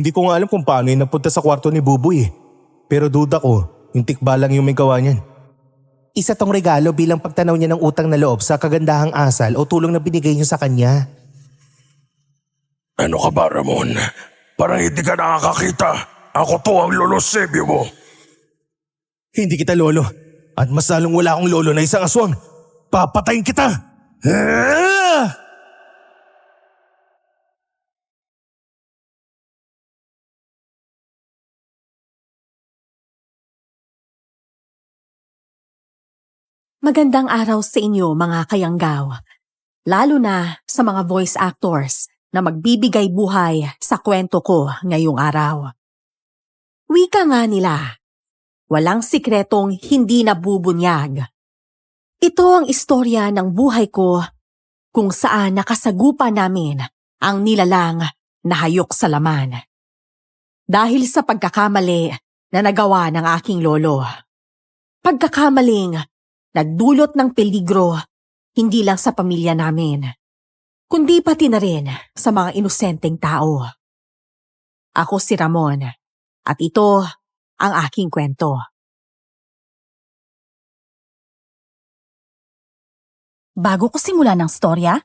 Hindi ko nga alam kung paano yung napunta sa kwarto ni Buboy eh. Pero duda ko, yung tikbalang yung may gawa niyan. Isa tong regalo bilang pagtanaw niya ng utang na loob sa kagandahang asal o tulong na binigay niyo sa kanya. Ano ka ba, Ramon? Parang hindi ka nakakakita. Ako to ang lolo Sebio mo. Hindi kita lolo. At mas lalong wala akong lolo na isang aswang. Papatayin kita! Ah! Magandang araw sa inyo mga kayanggaw, lalo na sa mga voice actors na magbibigay buhay sa kwento ko ngayong araw. Wika nga nila, walang sikretong hindi nabubunyag. Ito ang istorya ng buhay ko kung saan nakasagupa namin ang nilalang na hayok sa laman. Dahil sa pagkakamali na nagawa ng aking lolo. Pagkakamaling nagdulot ng peligro hindi lang sa pamilya namin, kundi pati na rin sa mga inosenteng tao. Ako si Ramon at ito ang aking kwento. Bago ko simulan ng storya,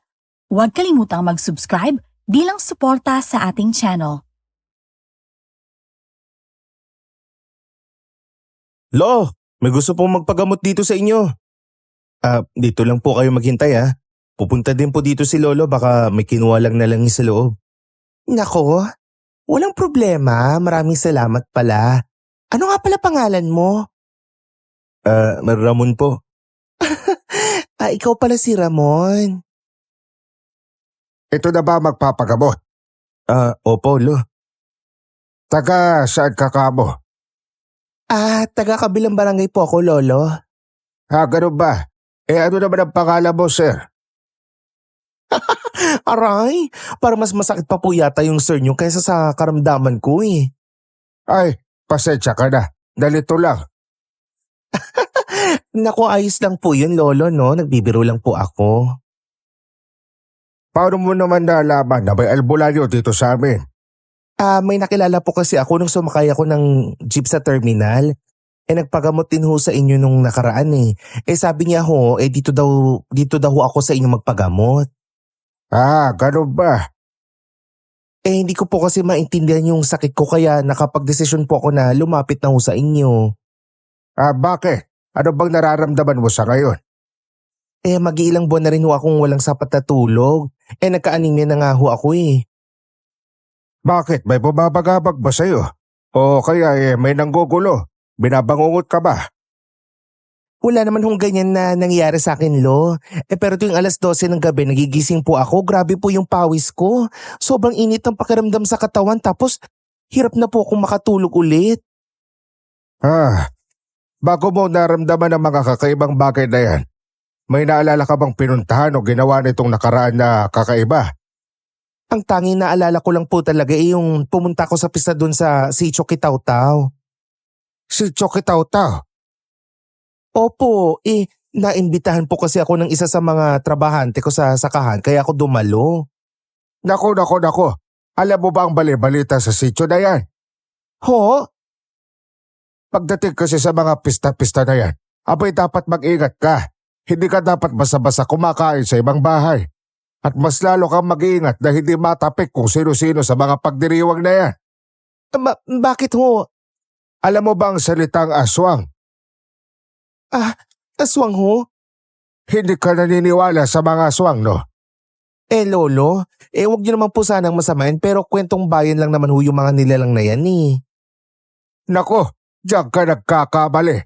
huwag kalimutang mag-subscribe bilang suporta sa ating channel. Lo, may gusto pong magpagamot dito sa inyo. Dito lang po kayo maghintay ha. Pupunta din po dito si Lolo, baka may kinuha lang na lang sa loob. Nako, walang problema. Maraming salamat pala. Ano nga pala pangalan mo? Ramon po. Ikaw pala si Ramon. Ito na ba magpapagamot? Opo, Lo. Taga saan ka kamo? Taga kabilang barangay po ako, Lolo. Ganun ba? Ano naman ang pangalan mo, sir? Aray, para mas masakit pa po yata yung sir nyo kaysa sa karamdaman ko eh. Ay, pasensya ka na. Dalito lang. Naku, ayos lang po yun, Lolo, no? Nagbibiro lang po ako. Paano mo naman nalaman na may albularyo dito sa amin? May nakilala po kasi ako nung sumakay ako ng jeep sa terminal. Nagpagamot din ho sa inyo nung nakaraan eh. Sabi niya ho, dito daw ho ako sa inyo magpagamot. Ganun ba? Hindi ko po kasi maintindihan yung sakit ko kaya nakapag-desisyon po ako na lumapit na ho sa inyo. Bakit? Ano bang nararamdaman mo sa ngayon? Mag-iilang buwan na rin ho akong walang sapat na tulog. Nagka-anemia na nga ho ako eh. Bakit? May bumabagabag ba sa'yo? O kaya may nanggugulo? Binabangungot ka ba? Wala naman hong ganyan na nangyayari sa akin, Lo. Pero tuwing alas 12 ng gabi, nagigising po ako. Grabe po yung pawis ko. Sobrang init ng pakiramdam sa katawan tapos hirap na po akong makatulog ulit. Bago mo naramdaman ang mga kakaibang bagay na yan, may naalala ka bang pinuntahan o ginawa nitong nakaraan na kakaiba? Ang tanging naalala ko lang po talaga yung pumunta ko sa pista doon sa Sitio Kitaw-Taw. Si Choki Taw-Taw? Opo, naimbitahan po kasi ako ng isa sa mga trabahante ko sa sakahan kaya ako dumalo. Nako. Alam mo ba ang bali-balita sa sitio na yan? Ho? Pagdating kasi sa mga pista-pista na yan, abay dapat mag-ingat ka. Hindi ka dapat basa-basa kumakain sa ibang bahay. At mas lalo kang mag-iingat na hindi matapik kung sino-sino sa mga pagdiriwang na yan. Bakit ho? Alam mo ba ang salitang aswang? Aswang ho? Hindi ka naniniwala sa mga aswang, no? Lolo, wag niyo naman po sanang masamain pero kwentong bayan lang naman ho yung mga nilalang na yan eh. Nako, diyan ka nagkakamali.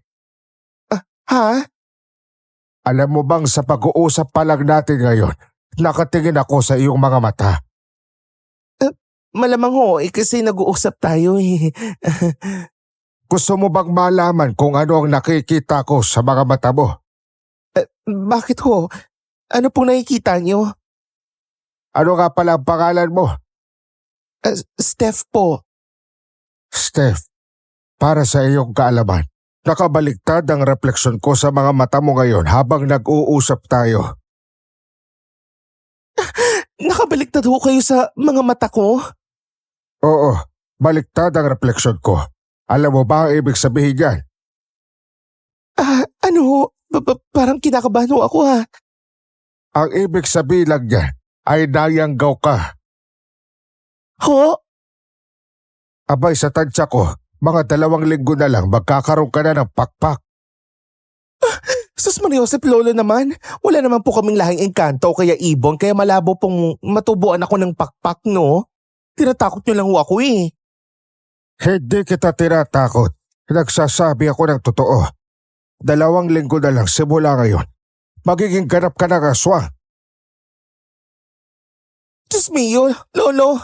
Ha? Alam mo bang sa pag-uusap pa lang natin ngayon, nakatingin ako sa iyong mga mata. Malamang ho, kasi nag-uusap tayo eh. Gusto mo bang malaman kung ano ang nakikita ko sa mga mata mo? Bakit ho? Ano pong nakikita niyo? Ano nga pala ang pangalan mo? Steph po. Steph, para sa iyong kaalaman, nakabaliktad ang refleksyon ko sa mga mata mo ngayon habang nag-uusap tayo. Nakabaliktad ho kayo sa mga mata ko? Oo, Baliktad ang refleksyon ko. Alam mo ba ang ibig sabihin yan? Ano? Parang kinakabahan ho ako ha. Ang ibig sabihin lang niyan ay nayanggaw ka. Ho? Abay sa tansya ko, mga 2 linggo na lang magkakaroon ka na ng pakpak. Sus Maria Josep, lolo naman. Wala naman po kaming lahing engkanto o kaya ibon kaya malabo pong matubuan ako ng pakpak, no? Tinatakot nyo lang ho ako eh. Hindi kita tinatakot. Nagsasabi ako ng totoo. 2 linggo na lang simula ngayon. Magiging ganap ka ng aswang. Diyos mio, lolo.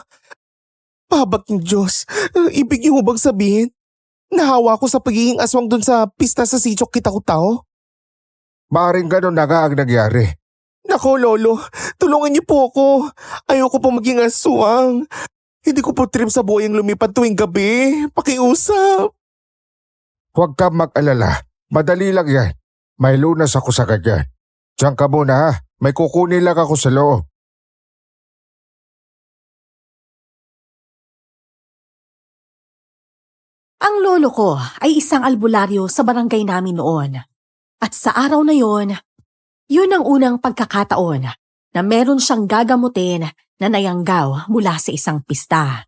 Pahabag ng Diyos. Ibig niyo bang sabihin? Nahawa ko sa pagiging aswang dun sa pista sa Sichok Kitakutao? Maaring ganun na nga ang nangyari. Nako, lolo. Tulungan niyo po ako. Ayoko po maging aswang. Hindi ko po trip sa buhay ang lumipad tuwing gabi. Pakiusap. Huwag kang mag-alala. Madali lang yan. May lunas ako sa ganyan. Diyan ka muna ha. May kukunin lang ako sa loob. Ang lolo ko ay isang albularyo sa barangay namin noon. At sa araw na yon, yun ang unang pagkakataon na meron siyang gagamutin na nayanggaw mula sa isang pista.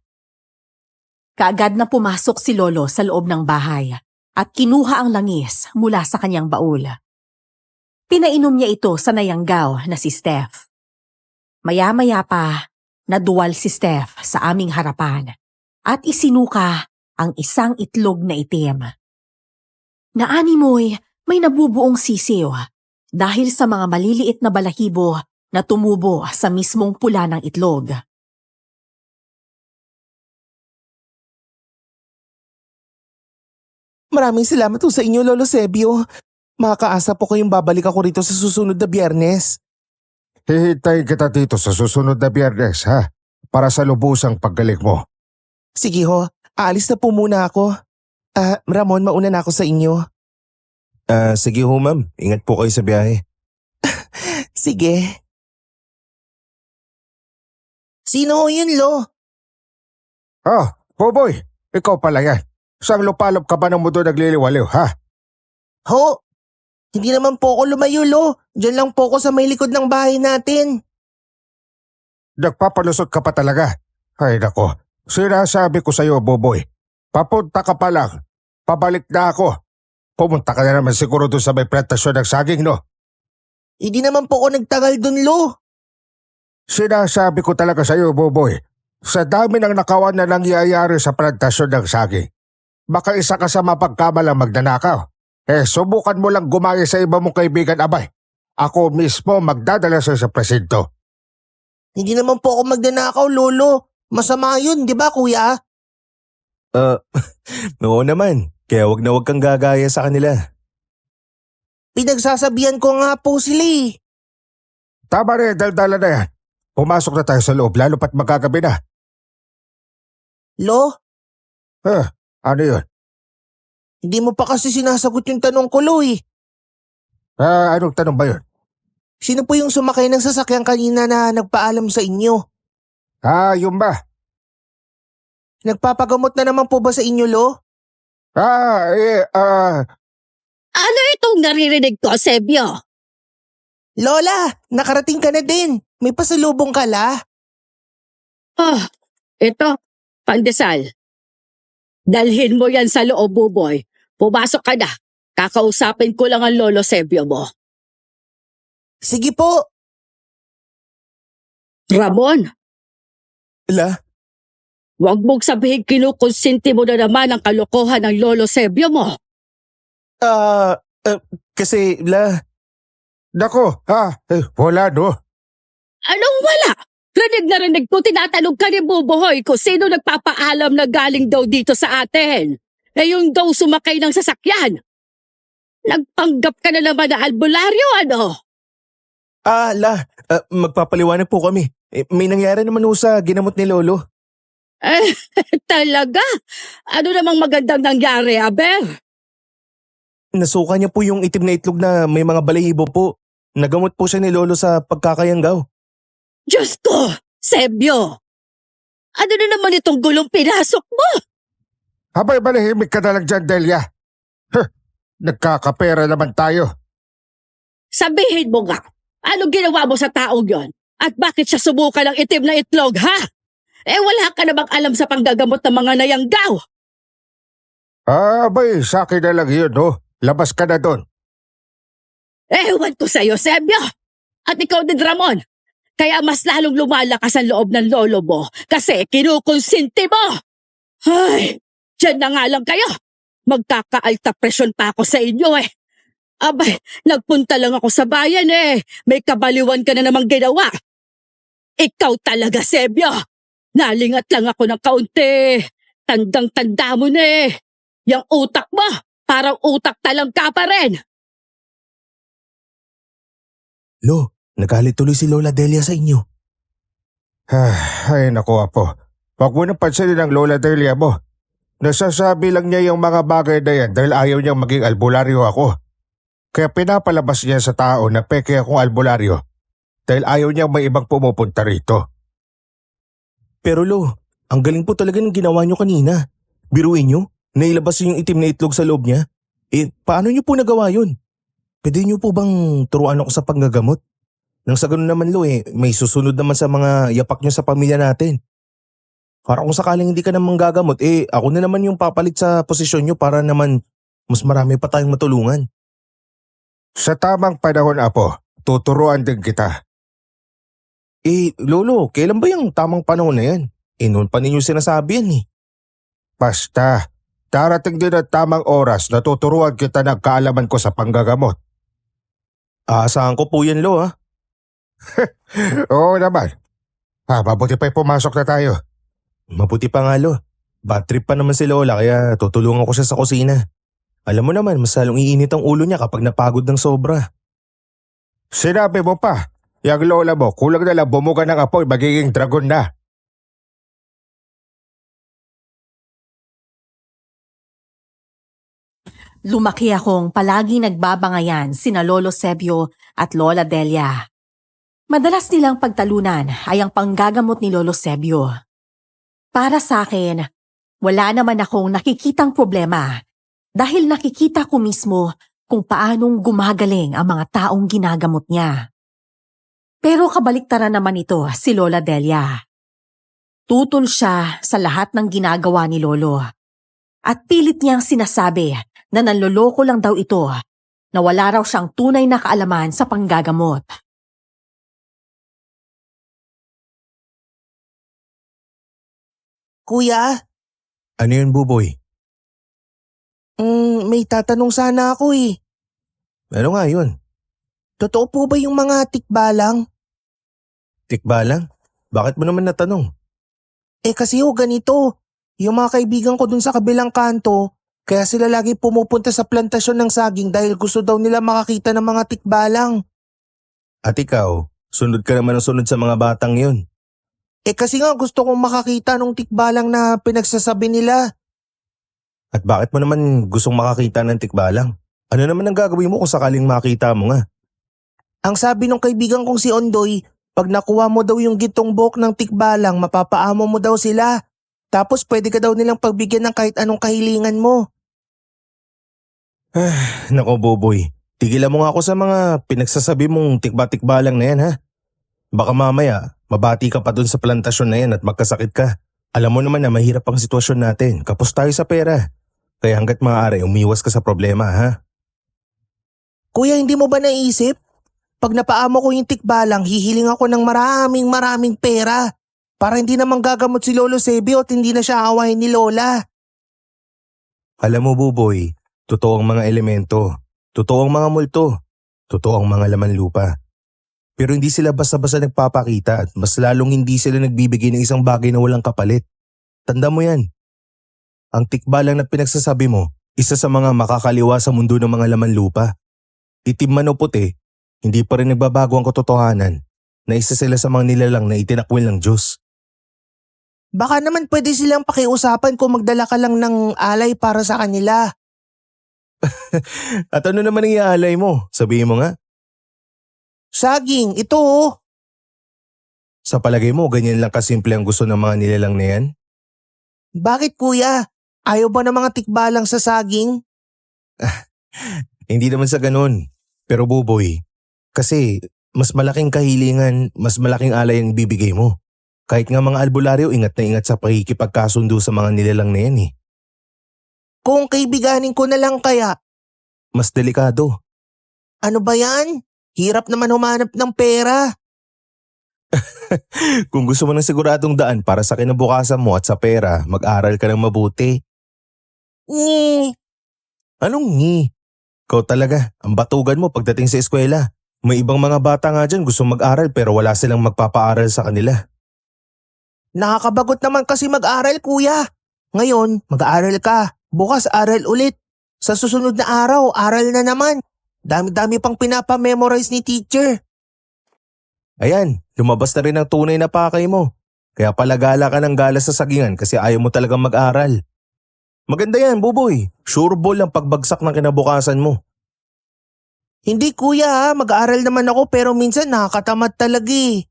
Kaagad na pumasok si lolo sa loob ng bahay at kinuha ang langis mula sa kanyang baul. Pinainom niya ito sa nayanggaw na si Steph. Maya-maya pa, naduwal si Steph sa aming harapan at isinuka ang isang itlog na itim. Naanimoy, may nabubuong sisiw dahil sa mga maliliit na balahibo na tumubo sa mismong pula ng itlog. Maraming salamat po sa inyo, Lolo Sebio. Makakaasa po kayong babalik ako rito sa susunod na Biyernes. Hihintayin kita dito sa susunod na Biyernes ha. Para sa lubusang paggaling mo. Sige ho, aalis na po muna ako. Ramon, mauna na ako sa inyo. Sige ho ma'am, ingat po kayo sa biyahe. Sige. Sino ho yun, Lo? Boboy, ikaw pala yan. Saan lupalop ka ba ng mundo nagliliwaliw ha? Ho, hindi naman po ako lumayo, Lo. Diyan lang po ako sa may likod ng bahay natin. Nagpapalusot ka pa talaga. Ay nako, sinasabi ko sa'yo, Boboy. Papunta ka pa lang. Pabalik na ako. Pumunta ka na naman siguro doon sa may plantasyon ng saging, no? Hindi naman po ako nagtagal dun, Lo. Sinasabi ko talaga sa'yo, Boboy. Sa dami ng nakawan na nangyayari sa plantasyon ng saging, baka isa ka sa mapagkamalang magnanakaw. Subukan mo lang gumaya sa iba mong kaibigan, abay. Ako mismo magdadala sa presinto. Hindi naman po ako magnanakaw, Lolo. Masama yun, di ba, Kuya? Oo naman. Kaya wag na wag kang gagaya sa kanila. Pinagsasabihan ko nga po sila eh. Tama rin, daldala na yan. Pumasok na tayo sa loob, lalo pat magkagabi na. Lo, Ano yun? hindi mo pa kasi sinasagot yung tanong ko, Lo eh. Anong tanong ba yun? Sino po yung sumakay ng sasakyan kanina na nagpaalam sa inyo? Yun ba? Nagpapagamot na naman po ba sa inyo, Lo? Ano itong naririnig ko, Sebio? Lola, nakarating ka na din. May pasalubong ka la. Ito, pandesal. Dalhin mo yan sa loob, Buboy. Pumasok ka na. Kakausapin ko lang ang lolo Sebio mo. Sige po. Ramon, La? huwag mong sabihin kinukonsinti mo na naman ang kalokohan ng lolo Sebio mo. Kasi la, Nako, wala no. Anong wala? Rinig na rinig ko, tinatanong ka ni Buboy kung sino nagpapaalam na galing daw dito sa atin. Yung daw sumakay ng sasakyan. Nagpanggap ka na naman na albularyo, ano? magpapaliwanag po kami. May nangyari naman ho sa ginamot ni Lolo. Talaga? Ano namang magandang nangyari, Aber? Nasuka niya po yung itim na itlog na may mga balahibo po. Nagamot po siya ni Lolo sa pagkakayanggaw. Diyos ko, Sebio! Ano na naman itong gulong pinasok mo? Abay, malahimik ka na lang dyan, Delia. Nagkakapera naman tayo. Sabihin mo nga, ano ginawa mo sa taong yon? At bakit siya subukan ng itim na itlog, ha? Wala ka namang alam sa panggagamot ng mga nayanggaw. Abay, sa akin na lang yun, no? Labas ka na doon. Ewan ko sa'yo, Sebyo. At ikaw din, Ramon. Kaya mas lalong lumalakas ang loob ng lolo mo kasi kinukonsinti mo. Ay, dyan na nga lang kayo. Magkakaalta presyon pa ako sa inyo eh. Abay, nagpunta lang ako sa bayan eh. May kabaliwan ka na namang ginawa. Ikaw talaga, Sebyo. Nalingat lang ako ng kaunti. Tandang-tanda mo na eh. Yang utak mo, parang utak talang ka pa rin. Lo, nagalit tuloy si Lola Delia sa inyo. Ay, naku, Apo. Huwag mo nang pansinin ang Lola Delia mo. Nasasabi lang niya yung mga bagay na yan dahil ayaw niyang maging albularyo ako. Kaya pinapalabas niya sa tao na peke akong albularyo dahil ayaw niyang may ibang pumupunta rito. Pero Lo, ang galing po talaga ng ginawa nyo kanina. Biruin nyo, nailabas yung itim na itlog sa loob niya. Paano nyo po nagawa yun? Pwede nyo po bang turuan ako sa panggagamot? Nang sa ganun naman Lo, may susunod naman sa mga yapak nyo sa pamilya natin. Para kung sakaling hindi ka naman gagamot, ako na naman yung papalit sa posisyon nyo para naman mas marami pa tayong matulungan. Sa tamang panahon, Apo, tuturuan din kita. Lolo, kailan ba yung tamang panahon na yan? Noon pa ninyo sinasabi yan eh. Basta, darating din ang tamang oras na tuturuan kita ng kaalaman ko sa panggagamot. Aasahan ko po yan, Lo, ha? Oo naman. Mabuti pa'y pumasok na tayo. Mabuti pa nga, Lo. Bad trip pa naman si Lola kaya tutulungan ko siya sa kusina. Alam mo naman, mas lalong iinit ang ulo niya kapag napagod ng sobra. Sinabi mo pa, yung lola mo, kulang na lang bumuga ng apoy, magiging dragon na. Lumaki akong palagi nagbabangayan sina Lolo Sebio at Lola Delia. Madalas nilang pagtalunan ay ang panggagamot ni Lolo Sebio. Para sa akin, wala naman akong nakikitang problema dahil nakikita ko mismo kung paanong gumagaling ang mga taong ginagamot niya. Pero kabaliktaran naman ito si Lola Delia. Tutol siya sa lahat ng ginagawa ni Lolo. At pilit niyang sinasabi na nanloloko lang daw ito, na wala raw siyang tunay na kaalaman sa panggagamot. Kuya? Ano yun, Buboy? May tatanong sana ako eh. Ano nga yun? Totoo po ba yung mga tikbalang? Tikbalang? Bakit mo naman natanong? Kasi ganito. Yung mga kaibigan ko dun sa kabilang kanto, kaya sila lagi pumupunta sa plantasyon ng saging dahil gusto daw nila makakita ng mga tikbalang. At ikaw, sunod ka naman ang sunod sa mga batang yun. Kasi nga gusto kong makakita ng tikbalang na pinagsasabi nila. At bakit mo naman gustong makakita ng tikbalang? Ano naman ang gagawin mo kung sakaling makita mo nga? Ang sabi ng kaibigan kong si Ondoy, pag nakuha mo daw yung gitong buhok ng tikbalang, mapapaamo mo daw sila. Tapos pwede ka daw nilang pagbigyan ng kahit anong kahilingan mo. Nako Boboy, tigilan mo nga ako sa mga pinagsasabi mong tikba-tikbalang na yan ha. Baka mamaya, mabati ka pa dun sa plantasyon na yan at magkasakit ka. Alam mo naman na mahirap ang sitwasyon natin, kapos tayo sa pera. Kaya hanggat maaari, umiwas ka sa problema ha. Kuya, hindi mo ba naisip? Pag napaamo ko yung tikbalang, hihiling ako ng maraming pera. Para hindi naman gagamot si Lolo Sebio at hindi na siya aawahin ni Lola. Alam mo Buboy, totoo ang mga elemento, totoo ang mga multo, totoo ang mga laman lupa. Pero hindi sila basta-basta nagpapakita at mas lalong hindi sila nagbibigay ng isang bagay na walang kapalit. Tanda mo yan. Ang tikbalang na pinagsasabi mo, isa sa mga makakaliwa sa mundo ng mga laman lupa. Itim man o puti, hindi pa rin nagbabago ang katotohanan na isa sila sa mga nilalang na itinakwil ng Diyos. Baka naman pwede silang pakiusapan kung magdala ka lang ng alay para sa kanila. At ano naman ang iaalay mo? Sabihin mo nga. Saging, ito oh. Sa palagay mo, ganyan lang kasimple ang gusto ng mga nilalang na yan? Bakit kuya? Ayaw ba ng mga tikbalang sa saging? Hindi naman sa ganun. Pero Buboy, kasi mas malaking kahilingan, mas malaking alay ang bibigay mo. Kahit nga mga albularyo, ingat na ingat sa pakikipagkasundo sa mga nilalang na yan eh. Kung kaibiganin ko na lang kaya? Mas delikado. Ano ba yan? Hirap naman humanap ng pera. Kung gusto mo ng siguradong daan para sa kinabukasan mo at sa pera, mag-aral ka ng mabuti. Ngi. Anong ngi? Ikaw talaga, ang batugan mo pagdating sa eskwela. May ibang mga bata nga dyan gusto mag-aral pero wala silang magpapaaral sa kanila. Nakakabagot naman kasi mag-aral kuya. Ngayon, mag-aaral ka. Bukas aral ulit. Sa susunod na araw, aral na naman. Dami-dami pang pinapamemorize ni teacher. Ayan, lumabas na rin ang tunay na pakay mo. Kaya pala gala ka ng gala sa sagingan kasi ayaw mo talagang mag-aral. Maganda yan, Buboy. Sure ball ang pagbagsak ng kinabukasan mo. Hindi kuya, mag-aaral naman ako pero minsan nakakatamad talaga eh.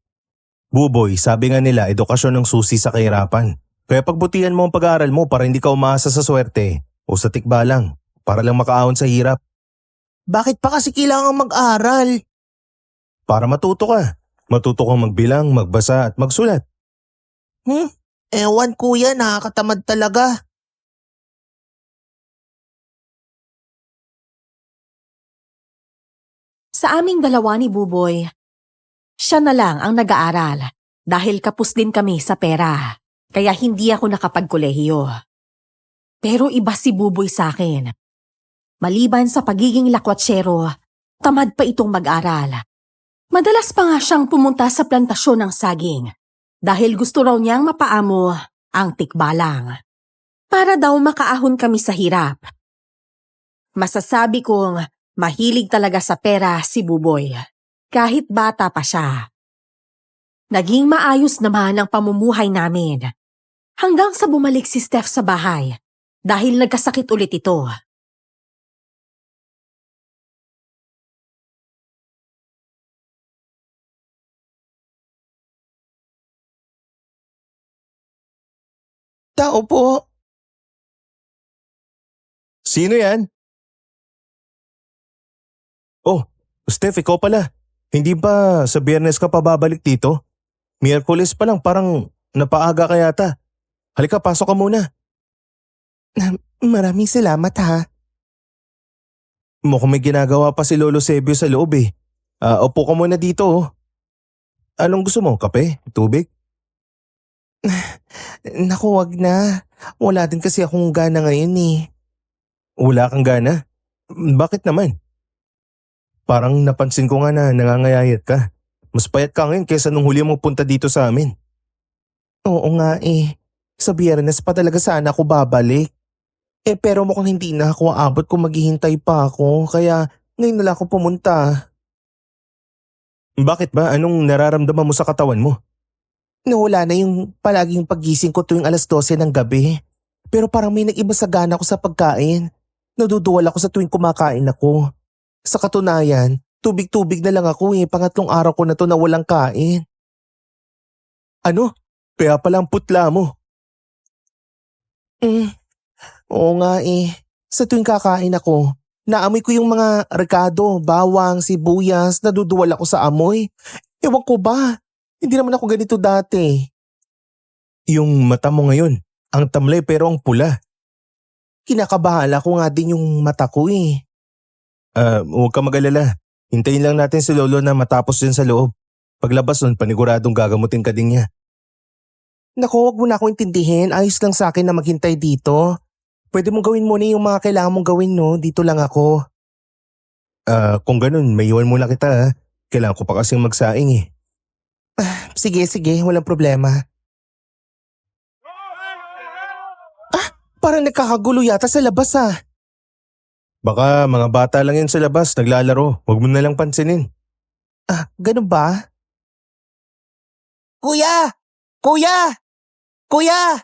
Buboy, sabi nga nila edukasyon ng susi sa kahirapan. Kaya pagbutihan mo ang pag-aaral mo para hindi ka umaasa sa swerte o sa tikbalang para lang makaahon sa hirap. Bakit pa kasi kailangan mag-aral? Para matuto ka. Matuto kang magbilang, magbasa at magsulat. Ewan kuya, nakakatamad talaga. Sa aming dalawa ni Buboy, siya na lang ang nag-aaral dahil kapos din kami sa pera, kaya hindi ako nakapagkolehiyo. Pero iba si Buboy sa akin. Maliban sa pagiging lakwatsero, tamad pa itong mag-aral. Madalas pa nga siyang pumunta sa plantasyon ng saging dahil gusto raw niyang mapaamo ang tikbalang. Para daw makaahon kami sa hirap. Masasabi kong mahilig talaga sa pera si Buboy, kahit bata pa siya. Naging maayos naman ang pamumuhay namin. Hanggang sa bumalik si Steph sa bahay dahil nagkasakit ulit ito. Tao po. Sino yan? Oh, Steph, ikaw pala. Hindi ba sa Biyernes ka pa babalik dito? Miyerkules pa lang, parang napaaga ka yata. Halika, pasok ka muna. Maraming salamat ha. Mukhang may ginagawa pa si Lolo Sebio sa loob eh. Upo ka muna dito oh. Anong gusto mo? Kape? Tubig? Naku, wag na. Wala din kasi akong gana ngayon eh. Wala kang gana? Bakit naman? Parang napansin ko nga na nangangayayat ka. Mas payat ka ngayon kaysa nung huli mong punta dito sa amin. Oo nga eh. Sa Biyernes pa talaga sana ako babalik. Pero mukhang hindi na ako aabot kung maghihintay pa ako. Kaya ngayon na lang ako pumunta. Bakit ba? Anong nararamdaman mo sa katawan mo? Nawala na yung palaging pagising ko tuwing alas 12 ng gabi. Pero parang may nag-iba sa gana ko sa pagkain. Naduduwal ako sa tuwing kumakain ako. Sa katunayan, tubig-tubig na lang ako eh. Pangatlong araw ko na to na walang kain. Ano? Kaya palang putla mo. Oo nga eh. Sa tuwing kakain ako, naamoy ko yung mga rekado, bawang, sibuyas, naduduwal ako sa amoy. Ewan ko ba? Hindi naman ako ganito dati. Yung mata mo ngayon, ang tamlay pero ang pula. Kinakabahala ko nga din yung mata ko eh. Huwag ka mag-alala. Hintayin lang natin si Lolo na matapos din sa loob. Paglabas nun, paniguradong gagamutin ka din niya. Naku, huwag mo na akong intindihin. Ayos lang sa akin na maghintay dito. Pwede mong gawin muna yung mga kailangan mong gawin, no? Dito lang ako. Kung ganun, may iwan muna kita ha. Kailangan ko pa kasing magsaing eh. Sige, walang problema. Parang nagkakagulo yata sa labas ah. Baka mga bata lang yan sa labas, naglalaro. Huwag mo na lang pansinin. Ganun ba? Kuya! Kuya! Kuya!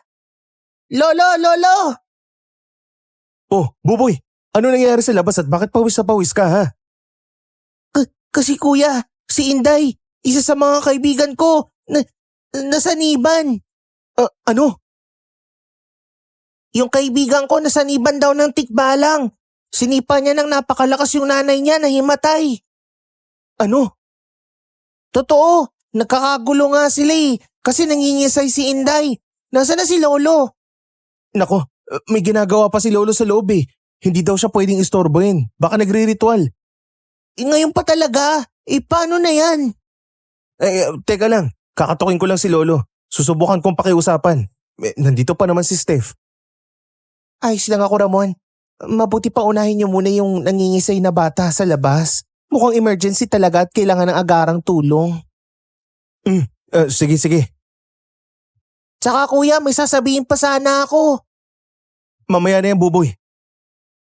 Lolo! Oh, Buboy! Ano nangyayari sa labas at bakit pawis na pawis ka ha? Kasi kuya, si Inday, isa sa mga kaibigan ko, Nasaniban. Ano? Yung kaibigan ko nasaniban daw ng tikbalang. Sinipa niya ng napakalakas yung nanay niya na himatay. Ano? Totoo, nagkakagulo nga sila kasi nangingisay si Inday. Nasaan na si Lolo? Nako, may ginagawa pa si Lolo sa loob Hindi daw siya pwedeng istorbohin. Baka nagre-ritual. Ngayon pa talaga? Paano na yan? Teka lang. Kakatukin ko lang si Lolo. Susubukan kong pakiusapan. Nandito pa naman si Steph. Ayos lang ako, Ramon. Mabuti pa unahin niyo muna yung nangingisay na bata sa labas. Mukhang emergency talaga at kailangan ng agarang tulong. Sige. Tsaka kuya, may sasabihin pa sana ako. Mamaya na yan, Buboy.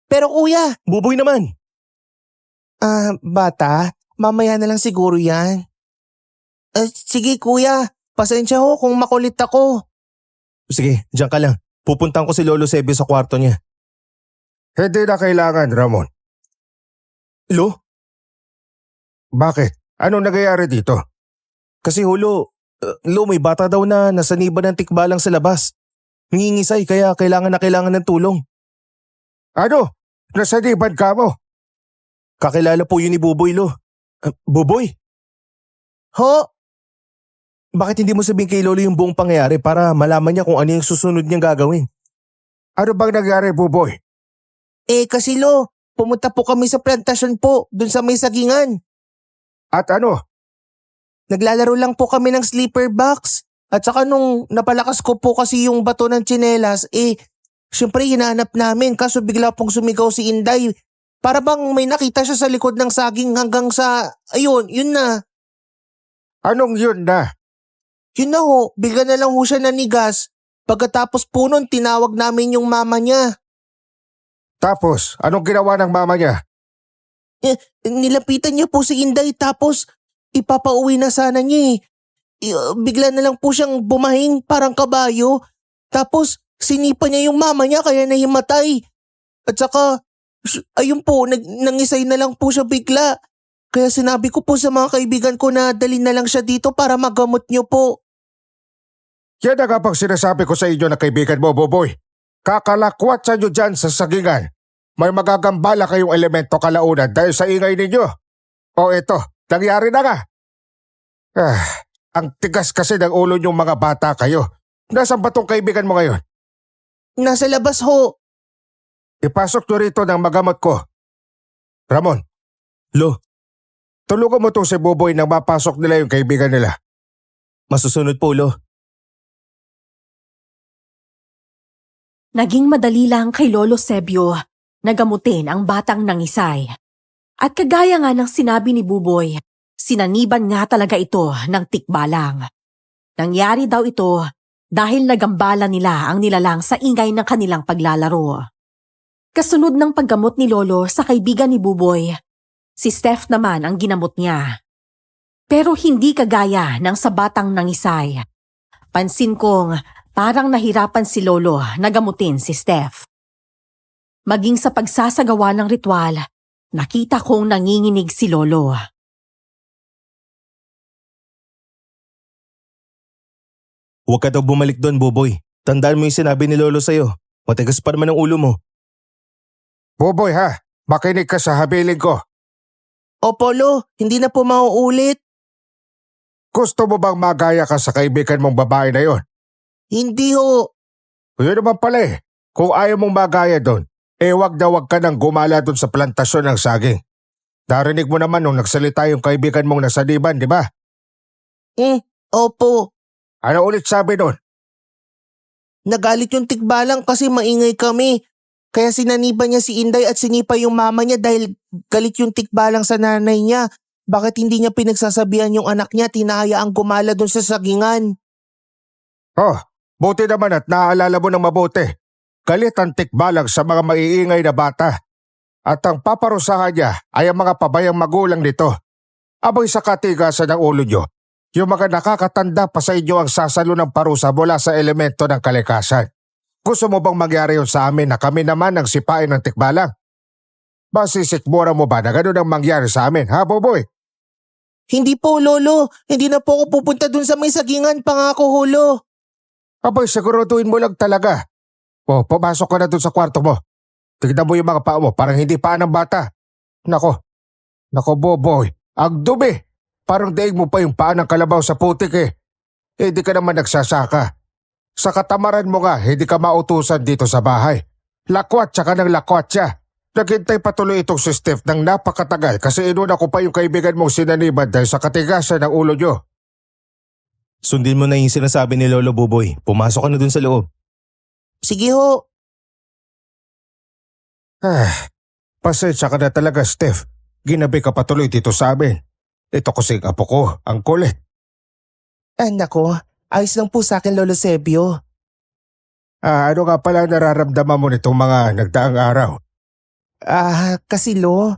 Pero kuya, Buboy naman. Bata, mamaya na lang siguro yan. Sige kuya, pasensya ho kung makulit ako. Sige, diyan ka lang. Pupuntahan ko si Lolo Sebio sa kwarto niya. Hindi na kailangan, Ramon. Lo? Bakit? Anong nangyayari dito? Kasi Lo, may bata daw na nasaniban ng tikbalang sa labas. Nangingisay kaya kailangan ng tulong. Ano? Nasaniban ka mo? Kakilala po yun ni Buboy, Lo. Buboy? Ho? Bakit hindi mo sabihin kay Lolo yung buong pangyayari para malaman niya kung ano yung susunod niyang gagawin? Ano bang nangyari, Buboy? Kasi Lo, pumunta po kami sa plantasyon po, dun sa may sagingan. At ano? Naglalaro lang po kami ng sleeper box. At saka nung napalakas ko po kasi yung bato ng tsinelas, syempre hinahanap namin kaso bigla pong sumigaw si Inday. Para bang may nakita siya sa likod ng saging hanggang sa, ayun, yun na. Anong yun na? Yun na ho, bigla na lang ho siya nanigas. Pagkatapos po nun, tinawag namin yung mama niya. Tapos, anong ginawa ng mama niya? Nilapitan niya po si Inday tapos ipapauwi na sana niya bigla na lang po siyang bumahing parang kabayo. Tapos sinipa niya yung mama niya kaya nahimatay. At saka, ayun po, nangisay na lang po siya bigla. Kaya sinabi ko po sa mga kaibigan ko na dalhin na lang siya dito para magamot niyo po. Yan ang kapag sinasabi ko sa inyo na kaibigan mo, Boboy. Kakalakwat sa inyo dyan sa sagingan. May magagambala kayong elemento kalaunan dahil sa ingay ninyo. O eto, nangyari na nga. Ang tigas kasi ng ulo niyong mga bata kayo. Nasaan ba tong kaibigan mo ngayon? Nasa labas ho. Ipasok nyo rito ng magamot ko. Ramon. Lo. Tulungan mo to si Boboy nang mapasok nila yung kaibigan nila. Masusunod po, Lo. Naging madali lang kay Lolo Sebio na gamutin ang batang nangisay. At kagaya nga ng sinabi ni Buboy, sinaniban nga talaga ito ng tikbalang. Nangyari daw ito dahil nagambala nila ang nilalang sa ingay ng kanilang paglalaro. Kasunod ng paggamot ni Lolo sa kaibigan ni Buboy, si Steph naman ang ginamot niya. Pero hindi kagaya ng sa batang nangisay. Pansin kong parang nahirapan si Lolo na gamutin si Steph. Maging sa pagsasagawa ng ritual, nakita kong nanginginig si Lolo. Huwag ka daw bumalik doon, Buboy. Tandaan mo yung sinabi ni Lolo sa'yo. Matigas pa naman ang ulo mo. Boboy ha, makinig ka sa habiling ko. Opo, Lo. Hindi na po mauulit. Gusto mo bang magaya ka sa kaibigan mong babae na yon? Hindi ho. Yun naman pala Kung ayaw mong magaya doon, wag ka nang gumala doon sa plantasyon ng saging. Narinig mo naman nung nagsalita yung kaibigan mong nasaniban, di ba? Opo. Ano ulit sabi doon? Nagalit yung tikbalang kasi maingay kami. Kaya sinaniban niya si Inday at sinipa yung mama niya dahil galit yung tikbalang sa nanay niya. Bakit hindi niya pinagsasabihan yung anak niya, tinahayaang gumala doon sa sagingan? Oh, buti naman at naaalala mo ng mabuti. Galit ang tikbalang sa mga maiingay na bata. At ang paparusahan niya ay ang mga pabayang magulang nito. Aboy sa katigasan ng ulo niyo, yung mga nakakatanda pa sa inyo ang sasalo ng parusa mula sa elemento ng kalikasan. Gusto mo bang mangyari yun sa amin na kami naman ang sipain ng tikbalang? Masisikmura mo ba na gano'n ang mangyari sa amin, ha, Boboy? Hindi po, Lolo. Hindi na po ako pupunta dun sa may sagingan. Pangako ho, Lo. Abay, siguraduhin mo lang talaga. O, pumasok ka na dun sa kwarto mo. Tignan mo yung mga paa mo, parang hindi paa ng bata. Nako Boboy, ang dumi. Parang daig mo pa yung paa ng kalabaw sa putik eh. Hindi ka naman nagsasaka. Sa katamaran mo nga, hindi ka mautusan dito sa bahay. Lakwat tsaka ng lakwat siya. Naghintay patuloy itong si Steph ng napakatagal kasi inuna ko pa yung kaibigan mong sinaniban dahil sa katigasan ng ulo nyo. Sundin mo na yung sinasabi ni Lolo Buboy. Pumasok ka na dun sa loob. Sige ho. Pasensya ka na talaga, Steph. Ginabi ka patuloy dito sa amin. Ito kasing apo ko, ang kulit. Nako, ayos lang po sa akin, Lolo Sebio. Ano nga pala nararamdaman mo nitong mga nagdaang araw? Kasi Lo,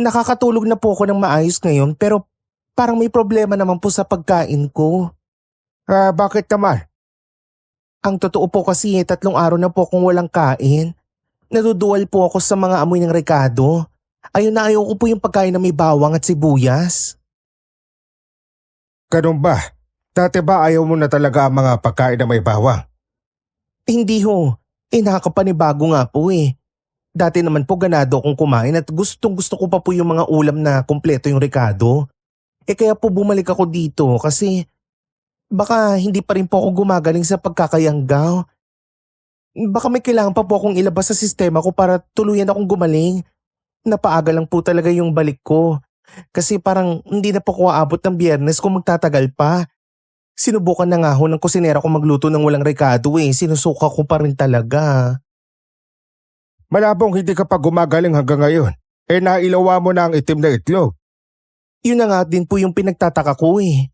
nakakatulog na po ako ng maayos ngayon pero parang may problema naman po sa pagkain ko. Bakit naman? Ang totoo po kasi 3 araw na po akong walang kain. Naduduwal po ako sa mga amoy ng rekado. Ayaw ko po yung pagkain na may bawang at sibuyas. Ganun ba? Dati ba ayaw mo na talaga ang mga pagkain na may bawang? Hindi ho, nakakapanibago nga po eh. Dati naman po ganado akong kumain at gustong gusto ko pa po yung mga ulam na kumpleto yung rekado. Kaya po bumalik ako dito kasi baka hindi pa rin po ako gumagaling sa pagkakayanggaw. Baka may kailangan pa po akong ilabas sa sistema ko para tuluyan akong gumaling. Napaaga lang po talaga yung balik ko. Kasi parang hindi na po ako aabot ng Biyernes kung magtatagal pa. Sinubukan na nga ho ng kusinera ko magluto ng walang rekado eh. Sinusuka ko pa rin talaga. Malabong hindi ka pa gumagaling hanggang ngayon. Nailawa mo na ang itim na itlog. Yun na nga din po yung pinagtataka ko eh.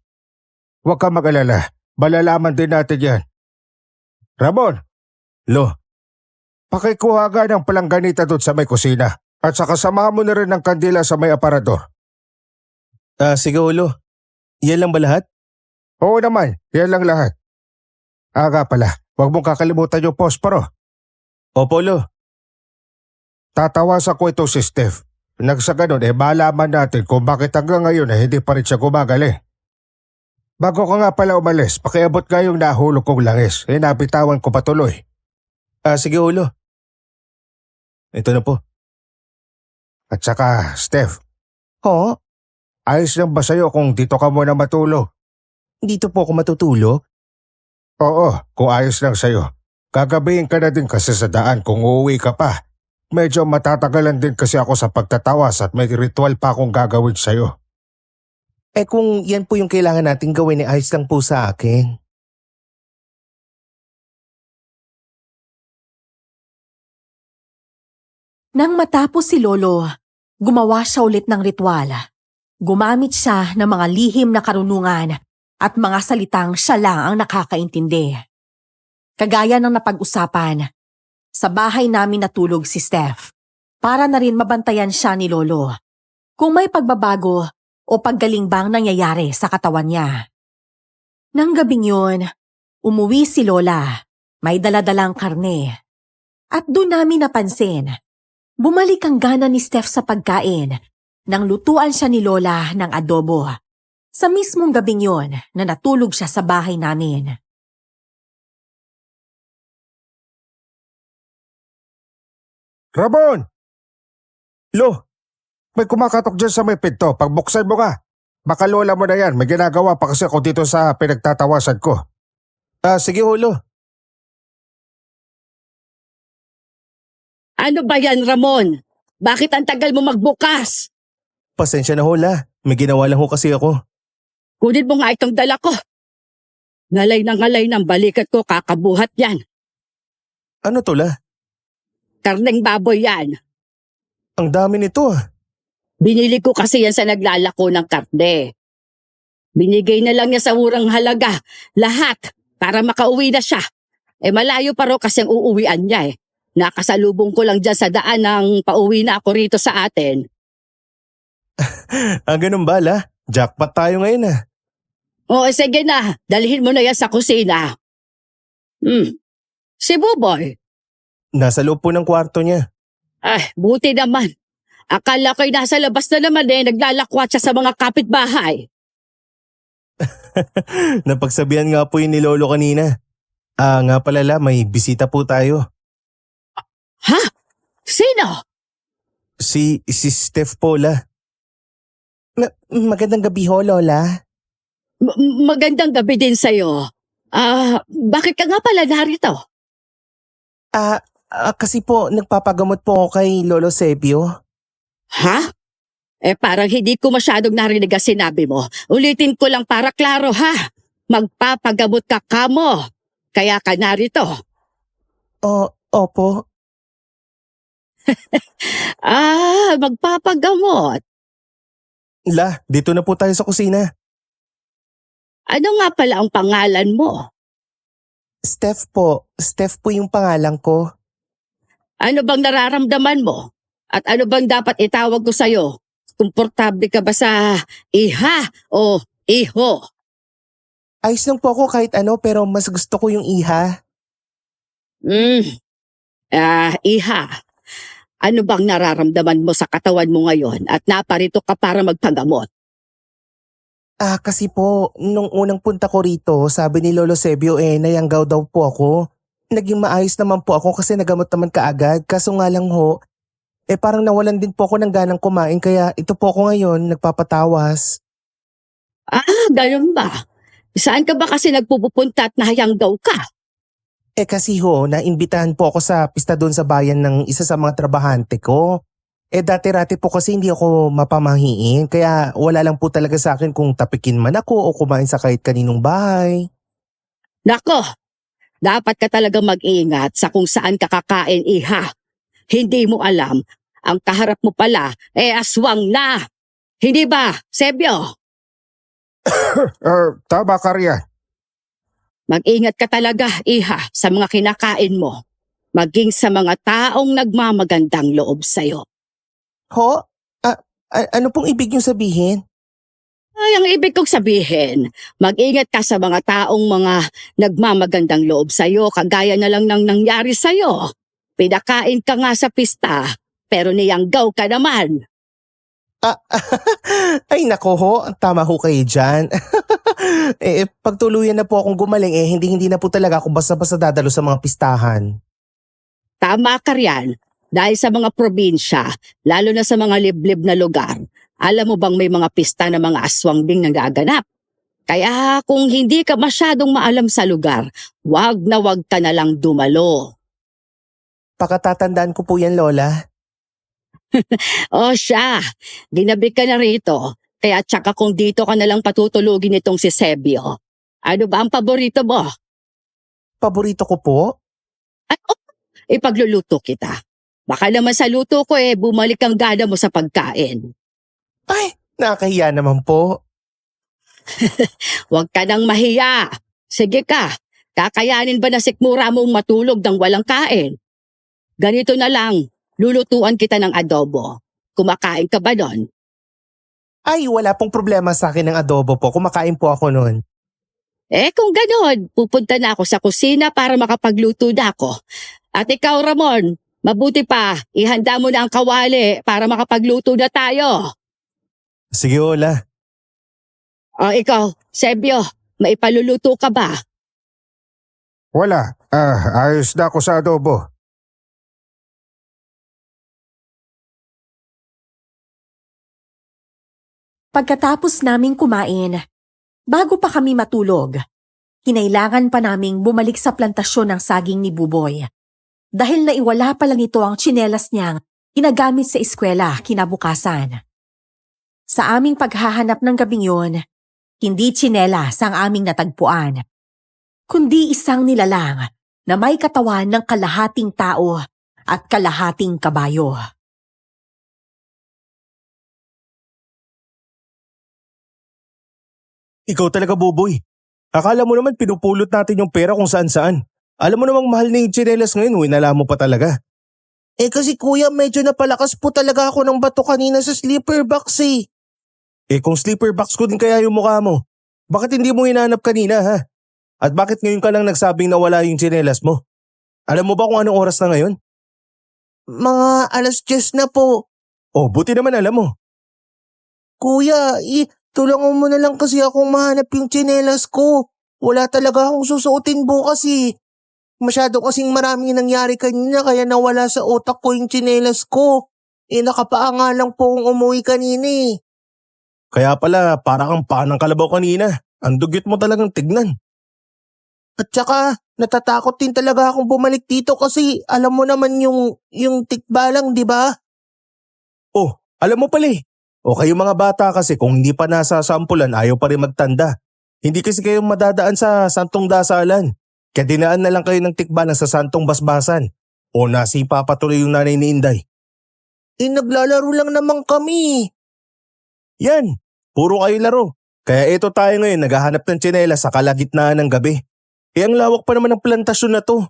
Huwag ka mag-alala. Malalaman din natin yan. Ramon! Lo, Pakikuha ka ng palangganita doon sa may kusina. At saka samahan mo na rin ng kandila sa may aparador. sige Lo. Yan lang ba lahat? Oo naman, yan lang lahat. Aga pala, huwag mong kakalimutan yung posporo. Opo Lo. Tatawasan ko ito si Steph. Nang sa ganun, malaman natin kung bakit hanggang ngayon hindi pa rin siya gumagaling. Bago ka nga pala umalis, pakiabot nga yung nahulog kong langis. Nabitawan ko patuloy. Sige Lo. Ito na po. At saka, Steph, Ho? ayos lang ba sa'yo kung dito ka muna matulog? Dito po ako matutulog? Oo, kung ayos lang sa'yo. Gagabihin ka na din kasi sa daan kung uuwi ka pa. Medyo matatagalan din kasi ako sa pagtatawas at may ritual pa akong gagawin sa'yo. Kung yan po yung kailangan nating gawin, ayos lang po sa akin. Nang matapos si Lolo, gumawa siya ulit ng ritual. Gumamit siya ng mga lihim na karunungan at mga salitang siya lang ang nakakaintindi. Kagaya ng napag-usapan, sa bahay namin natulog si Steph para na rin mabantayan siya ni Lolo kung may pagbabago o paggaling bang nangyayari sa katawan niya. Nang gabing yun, umuwi si Lola, may daladalang karne. At doon namin napansin, bumalik ang gana ni Steph sa pagkain nang lutuan siya ni Lola ng adobo. Sa mismong gabing yon na natulog siya sa bahay namin. Ramon! Lo, May kumakatok dyan sa may pinto. Pagbuksan mo ka. Baka lola mo na yan. May ginagawa pa kasi ako dito sa pinagtatawasan ko. sige Lo. Ano ba yan, Ramon? Bakit ang tagal mo magbukas? Pasensya na ho La. May ginawa lang ho kasi ako. Kunin mo nga itong dala ko. Ngalay ng balikat ko, kakabuhat yan. Ano to La? Karneng baboy yan. Ang dami nito ah. Binili ko kasi yan sa naglalako ng karne. Binigay na lang niya sa murang halaga. Lahat. Para makauwi na siya. Malayo pa raw kasi ang uuwian niya eh. Nakasalubong ko lang dyan sa daan nang pauwi na ako rito sa atin. Ganun ba La? Jackpot tayo ngayon ah. Sige na. Dalhin mo na yan sa kusina. Si Buboy. Nasa loob po ng kwarto niya. Buti naman. Akala ko'y nasa labas na naman naglalakwat siya sa mga kapitbahay. Napagsabihan nga po yun ni Lolo kanina. Nga pala la, may bisita po tayo. Ha? Sino? Si Steph po la. Magandang gabi ho, Lola. Magandang gabi din sa'yo. Bakit ka nga pala narito? Kasi po, nagpapagamot po ako kay Lolo Sebio. Ha? Parang hindi ko masyadong narinig ang sinabi mo. Ulitin ko lang para klaro ha. Magpapagamot ka kamo. Kaya ka narito. Opo. Magpapagamot. La, dito na po tayo sa kusina. Ano nga pala ang pangalan mo? Steph po. Steph po yung pangalan ko. Ano bang nararamdaman mo? At ano bang dapat itawag ko sa'yo? Komportable ka ba sa iha o iho? Ayos lang po ako kahit ano pero mas gusto ko yung iha. Iha. Ano bang nararamdaman mo sa katawan mo ngayon at naparito ka para magpagamot? Kasi po, nung unang punta ko rito, sabi ni Lolo Sebio nayanggaw daw po ako. Naging maayos naman po ako kasi nagamot naman kaagad. Kaso nga lang ho, parang nawalan din po ako ng ganang kumain kaya ito po ako ngayon nagpapatawas. Ganun ba? Saan ka ba kasi nagpupunta at nahayanggaw ka? Kasi ho, naimbitahan po ako sa pista doon sa bayan ng isa sa mga trabahante ko. Dati-rati po kasi hindi ako mapamahiin kaya wala lang po talaga sa akin kung tapikin man ako o kumain sa kahit kaninong bahay. Nako, dapat ka talaga mag-ingat sa kung saan ka kakain, iha. Hindi mo alam, ang kaharap mo pala aswang na. Hindi ba, Sebio? Tama ka riyan. Mag-ingat ka talaga, iha, sa mga kinakain mo. Maging sa mga taong nagmamagandang loob sa'yo. Ho? Ano pong ibig niyong sabihin? Ang ibig kong sabihin, mag-ingat ka sa mga taong mga nagmamagandang loob sa'yo, kagaya na lang ng nangyari sa'yo. Pinakain ka nga sa pista, pero niyanggaw ka naman. Ay nako ho, tama ho kayo dyan. Pagtuluyan na po akong gumaling hindi na po talaga ako basta-basta dadalo sa mga pistahan. Tama ka riyan, dahil sa mga probinsya, lalo na sa mga liblib na lugar, alam mo bang may mga pista na mga aswang ding nagaganap? Kaya kung hindi ka masyadong maalam sa lugar, wag ka na lang dumalo. Pakatatandaan ko po yan, Lola. Siya, ginabi ka na rito, kaya tsaka kung dito ka na lang patutulugin itong si Sebio. Ano ba ang paborito mo? Paborito ko po? Ipagluluto kita. Baka naman sa luto ko bumalik ang gana mo sa pagkain. Ay, nakakahiya naman po. Huwag ka nang mahiya. Sige ka, kakayanin ba na sikmura mong matulog ng walang kain? Ganito na lang, lulutuan kita ng adobo. Kumakain ka ba doon? Ay, wala pong problema sa akin ng adobo po. Kumakain po ako nun. Kung gano'n, pupunta na ako sa kusina para makapagluto na ako. At ikaw, Ramon, mabuti pa, ihanda mo na ang kawali para makapagluto na tayo. Sige, Lola. Ikaw, Sebio, maipaluluto ka ba? Wala. Ayos na ako sa adobo. Pagkatapos naming kumain, bago pa kami matulog, kinailangan pa naming bumalik sa plantasyon ng saging ni Buboy. Dahil naiwala pa lang ito ang tsinelas niyang ginagamit sa eskwela kinabukasan. Sa aming paghahanap ng gabing yun, hindi tsinelas ang aming natagpuan, kundi isang nilalang na may katawan ng kalahating tao at kalahating kabayo. Ikaw talaga, Buboy. Akala mo naman pinupulot natin yung pera kung saan-saan. Alam mo namang mahal na yung tsinelas ngayon, winala mo pa talaga. Kasi kuya, medyo napalakas po talaga ako ng bato kanina sa sleeper box kung sleeper box ko din kaya yung mukha mo, bakit hindi mo hinanap kanina ha? At bakit ngayon ka lang nagsabing nawala yung tsinelas mo? Alam mo ba kung anong oras na ngayon? Mga 10:00 na po. Oh, buti naman alam mo. Kuya, tulungan mo na lang kasi akong mahanap yung tsinelas ko. Wala talaga akong susuotin bukas eh. Masyado kasing maraming nangyari kanina kaya nawala sa utak ko yung tsinelas ko. Nakapaa nga lang po akong umuwi kanina eh. Kaya pala, para kang panang kalabaw kanina. Ang dugyot mo talagang tignan. At saka, natatakot din talaga akong bumalik dito kasi alam mo naman yung tikbalang, di ba? Oh, alam mo pala eh. O kayo mga bata kasi kung hindi pa nasa sampulan ayaw pa rin magtanda. Hindi kasi kayo madadaan sa santong dasalan. Kaya dinaan na lang kayo ng tikbalang sa santong basbasan. O nasipa patuloy yung nanay ni Inday. Naglalaro lang naman kami. Yan, puro kayo laro. Kaya ito tayo ngayon naghahanap ng tsinelas sa kalagitnaan ng gabi. Ang lawak pa naman ng plantasyon na to.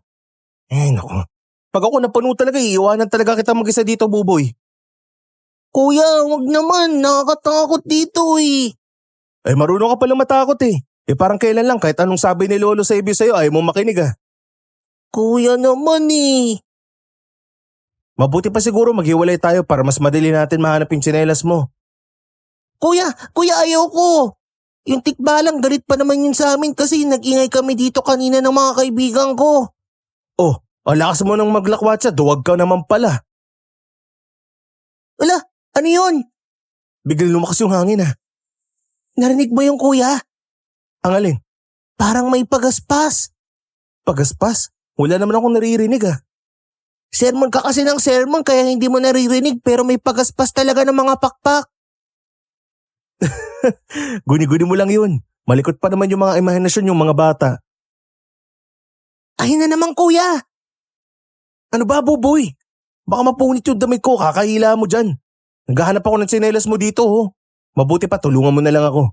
Naku. Pag ako napuno talaga, iiwanan talaga kita mag-isa dito, Buboy. Kuya, wag naman. Nakakatakot dito eh. Marunong ka palang matakot eh. Parang kailan lang kahit anong sabi ni Lolo sa ibig sa'yo ayaw mo makinig ah. Kuya naman eh. Mabuti pa siguro maghiwalay tayo para mas madali natin mahanap yung tsinelas mo. Kuya ayaw ko. Yung tikbalang galit pa naman yun sa amin kasi nag-ingay kami dito kanina ng mga kaibigan ko. Oh, ang lakas mo nang maglakwatsa, duwag ka naman pala. Wala, ano yun? Biglang lumakas yung hangin ah. Narinig mo yung kuya? Ang alin? Parang may pagaspas. Pagaspas? Wala naman akong naririnig ah. Sermon ka kasi ng sermon kaya hindi mo naririnig pero may pagaspas talaga ng mga pakpak. Guni-guni mo lang yun. Malikot pa naman yung mga imahinasyon yung mga bata. Ay na naman kuya. Ano ba, Buboy? Baka mapunit yung damit ko, kakahila mo dyan. Naghahanap ako ng tsinelas mo dito ho. Mabuti pa, tulungan mo na lang ako.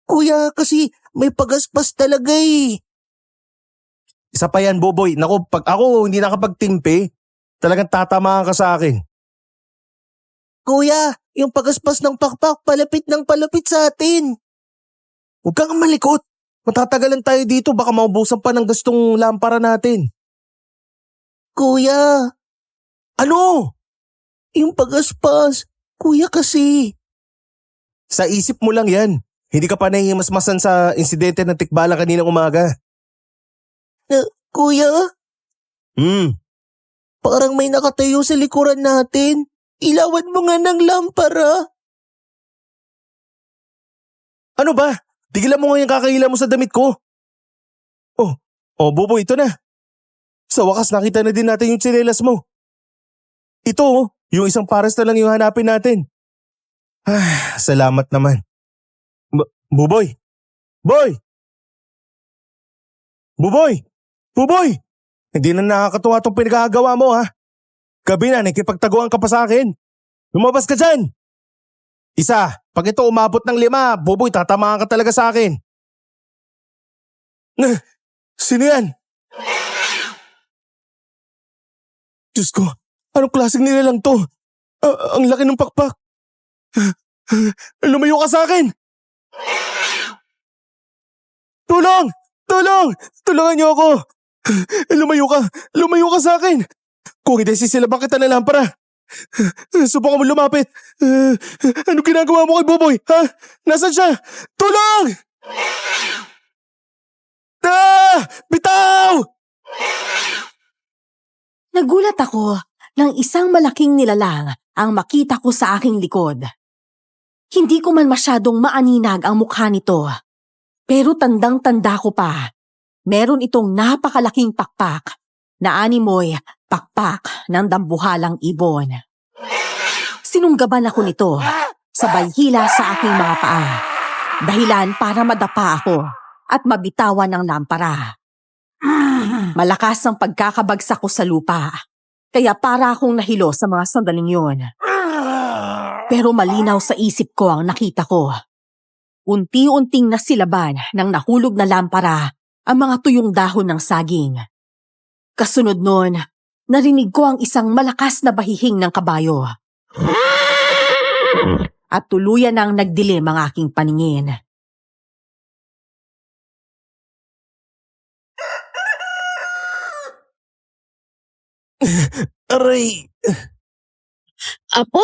Kuya, kasi may pagaspas talaga eh. Isa pa yan, Buboy. Naku, pag ako hindi nakapagtimpi, talagang tatamaan ka sa akin. Kuya, yung pagaspas ng pakpak palapit ng palapit sa atin. Huwag kang malikot. Matatagalan tayo dito, baka maubusan pa ng gastong lampara natin. Kuya, Ano? yung pagaspas. Kuya kasi. Sa isip mo lang yan. Hindi ka pa nahihimasmasan sa insidente ng tikbala kaninang umaga. Kuya, parang may nakatayo sa likuran natin. Ilawan mo nga ng lampara. Ano ba? Tigilan mo nga yung kakahila mo sa damit ko. Oh, Buboy, ito na. Sa wakas nakita na din natin yung tsinelas mo. Ito yung isang pares na lang yung hanapin natin. Salamat naman. Buboy! Boy! Buboy! Buboy! Hindi na nakakatuwa itong pinagagawa mo ha. Gabi na, nakipagtaguan ka pa sa akin. Lumabas ka dyan! Isa, pag ito umabot ng 5, Buboy, tatamaan ka talaga sa akin. Sino yan? Diyos ko, anong klaseng nilalang to? Ang laki ng pakpak. Lumayo ka sa akin! Tulong! Tulong! Tulungan niyo ako! Lumayo ka sa akin! Kung hindi sisilabang kita ng lampara. Subukan mo lumapit. Ano ginagawa mo kay Buboy? Ha? Nasaan siya? Tulong! Bitaw! Nagulat ako nang isang malaking nilalang ang makita ko sa aking likod. Hindi ko man masyadong maaninag ang mukha nito, pero tandang-tanda ko pa. Meron itong napakalaking pakpak na animoy pakpak ng dambuhalang ibon. Sinunggaban ako nito, sabay hila sa aking mga paa. Dahilan para madapa ako at mabitawan ng lampara. Malakas ang pagkakabagsak ko sa lupa, kaya para akong nahilo sa mga sandaling yun. Pero malinaw sa isip ko ang nakita ko. Unti-unting nasilaban ng nahulog na lampara ang mga tuyong dahon ng saging. Kasunod nun, narinig ko ang isang malakas na bahihing ng kabayo. At tuluyan nang nagdilim ang aking paningin. Aray! Apo,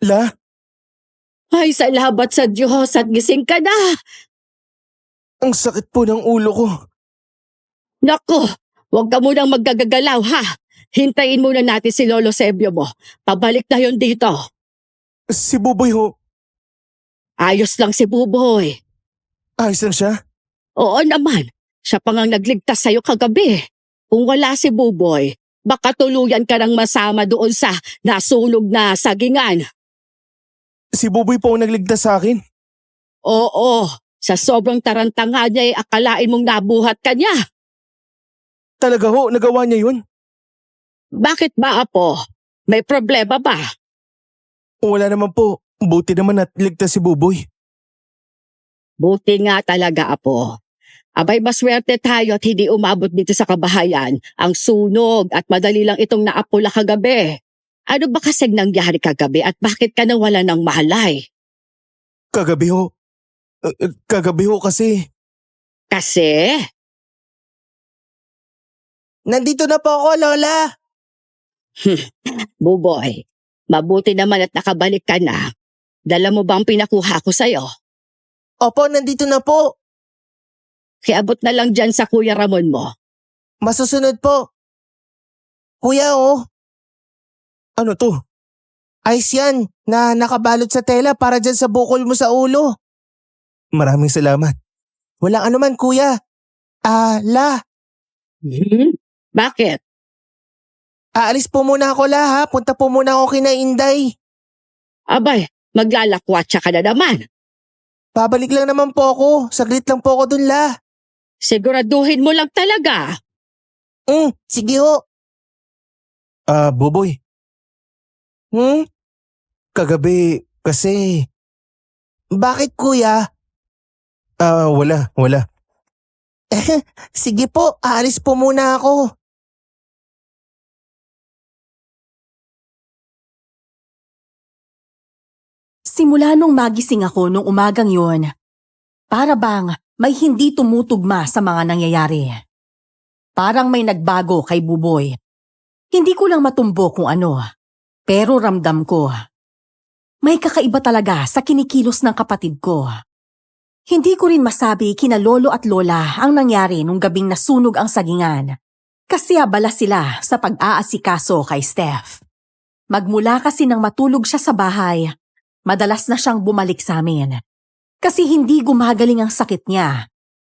La, ay salamat sa Diyos at gising ka na. ang sakit po ng ulo ko. Nako, huwag ka munang maggagagalaw ha. Hintayin muna natin si Lolo Sebio mo. Pabalik na yon dito. Si Buboy ho, Ayos lang si Buboy. ayos lang siya. Oo naman, siya pa ngang nagligtas sa'yo kagabi. Kung wala si Buboy, baka tuluyan ka ng masama doon sa nasunog na sagingan. Si Buboy po ang nagligtas sa akin. Oo, sa sobrang tarantanga niya ay akalain mong nabuhat ka niya. Talaga ho, nagawa niya yun. Bakit ba, Apo? May problema ba? Wala naman po. Buti naman at ligtas si Buboy. Buti nga talaga, Apo. Abay, maswerte tayo at hindi umabot dito sa kabahayan ang sunog at madali lang itong naapula kagabi. Ano ba kasing nangyari kagabi at bakit ka nawala ng malay? Kagabi ho. Kagabi ho kasi. Kasi, Nandito na po ako, Lola. Buboy, mabuti naman at nakabalik ka na. Dala mo ba ang pinakuha ko sa'yo? Opo, nandito na po. Kiabot na lang dyan sa Kuya Ramon mo. Masusunod po. Kuya, oh, Ano to? ayos yan na nakabalot sa tela para dyan sa bukol mo sa ulo. Maraming salamat. Walang anuman, kuya. La, Bakit? aalis po muna ako, La, ha? Punta po muna ako kina Inday. Abay, maglalakwatsa ka na naman. Babalik lang naman po ako. Saglit lang po ako dun, La. Siguraduhin mo lang talaga. Sige ho. Buboy, kagabi kasi. Bakit, kuya? Wala. Sige po, aalis po muna ako. Simula nung magising ako nung umagang yun, para bang may hindi tumutugma sa mga nangyayari. Parang may nagbago kay Buboy. Hindi ko lang matumbo kung ano, pero ramdam ko. May kakaiba talaga sa kinikilos ng kapatid ko. Hindi ko rin masabi kina lolo at lola ang nangyari nung gabing nasunog ang sagingan. Kasi abala sila sa pag-aasikaso kay Steph. Magmula kasi nang matulog siya sa bahay, madalas na siyang bumalik sa amin. Kasi hindi gumagaling ang sakit niya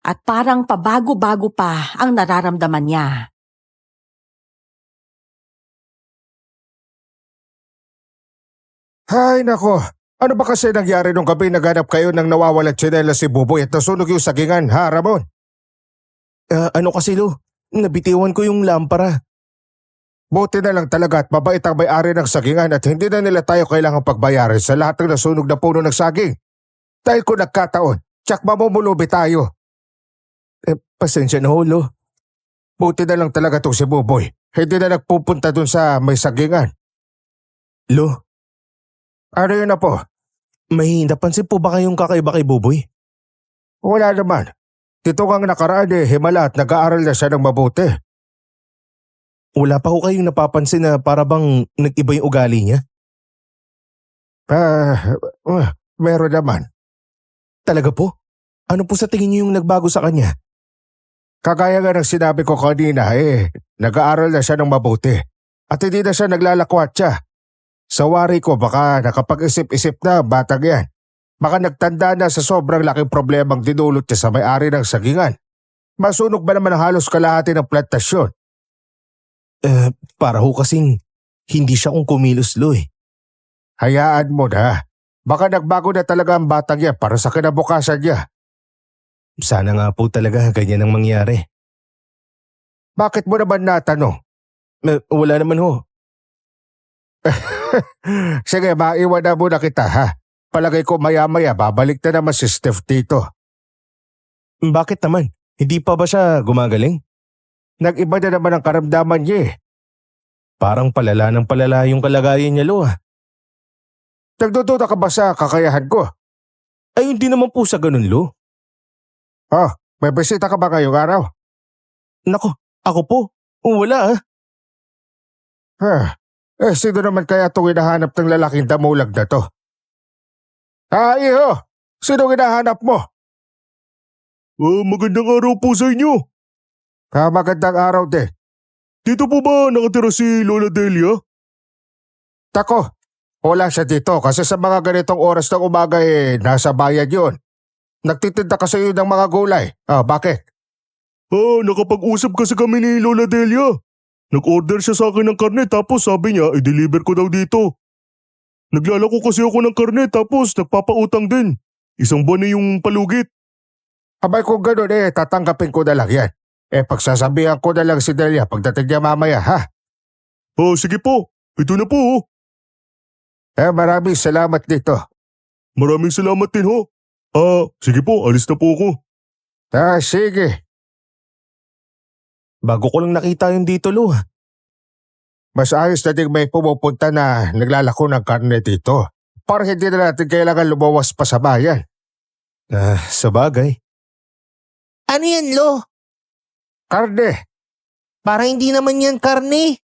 at parang pabago-bago pa ang nararamdaman niya. Hay nako, ano ba kasi nangyari nung gabi naghanap kayo ng nawawalang tsinelas si Buboy at nasunog yung sagingan, ha Ramon? Ano kasi lo? Nabitiwan ko yung lampara. Buti na lang talaga at mabait ang may-ari ng sagingan at hindi na nila tayo kailangang pagbayaran sa lahat ng nasunog na puno ng saging. Dahil kung nagkataon, tsak mamumulubi tayo. Pasensya na ho, lo. Buti na lang talaga itong si Buboy. Hindi na nagpupunta dun sa may sagingan. Lo, Ano yun na po? may napansin po ba kayong kakaiba kay Buboy? Wala naman. Dito kang nakaraan himala at nag-aaral na siya ng mabuti. Wala pa ho kayong napapansin na para bang nag-iba yung ugali niya? Meron naman. Talaga po? Ano po sa tingin niyo yung nagbago sa kanya? Kagaya nga ng sinabi ko kanina nag-aaral na siya ng mabuti. At hindi na siya naglalakwatsa. Sa wari ko baka nakapag-isip-isip na batang yan. Baka nagtanda na sa sobrang laking problemang dinulot niya sa may-ari ng sagingan. Masunog ba naman ang halos kalahati ng plantasyon? Para ho kasing hindi siya kung kumilos, lo eh. Hayaan mo na. Baka nagbago na talaga ang batang yan para sa kinabukasan niya. Sana nga po talaga ganyan ang mangyari. Bakit mo naman natanong? Wala naman ho. Sige, maiwan na muna kita ha. Palagay ko maya-maya babalik na naman si Steph dito. Bakit naman? Hindi pa ba siya gumagaling? Nag-iba na naman ang karamdaman niya Parang palala ng palala yung kalagayan niya, lo ah. Nagdududa ka ba sa kakayahan ko? Ay, hindi naman po sa ganun, lo. May bisita ka ba ngayong araw? Nako, ako po. Wala ah. Sino naman kaya itong hinahanap ng lalaking damulag na to? Iho! Sino hinahanap mo? Magandang araw po sa inyo. Magandang araw din. Dito po ba nakatira si Lola Delia? Tako, wala siya dito kasi sa mga ganitong oras ng umaga nasa bayan yun. Nagtitinda kasi yun ng mga gulay. Bakit? Nakapag-usap kasi kami ni Lola Delia. Nag-order siya sa akin ng karne tapos sabi niya i-deliver ko daw dito. Naglalako kasi ako ng karne tapos nagpapautang din. Isang buwan na yung palugit. Abay kung gano'n tatanggapin ko na lang yan. Pagsasabihan ko na lang si Delia pagdating niya mamaya, ha? Sige po. Ito na po. Maraming salamat dito. Maraming salamat din ho. Sige po, alis na po ako. Sige. Bago ko lang nakita yung dito, Lo. Mas ayos na ding may pumupunta na naglalako ng karne dito. Para hindi na natin kailangan lumawas pa sa bayan. Sa bagay. Ano yan, Lo? Karne. Parang hindi naman yan karne.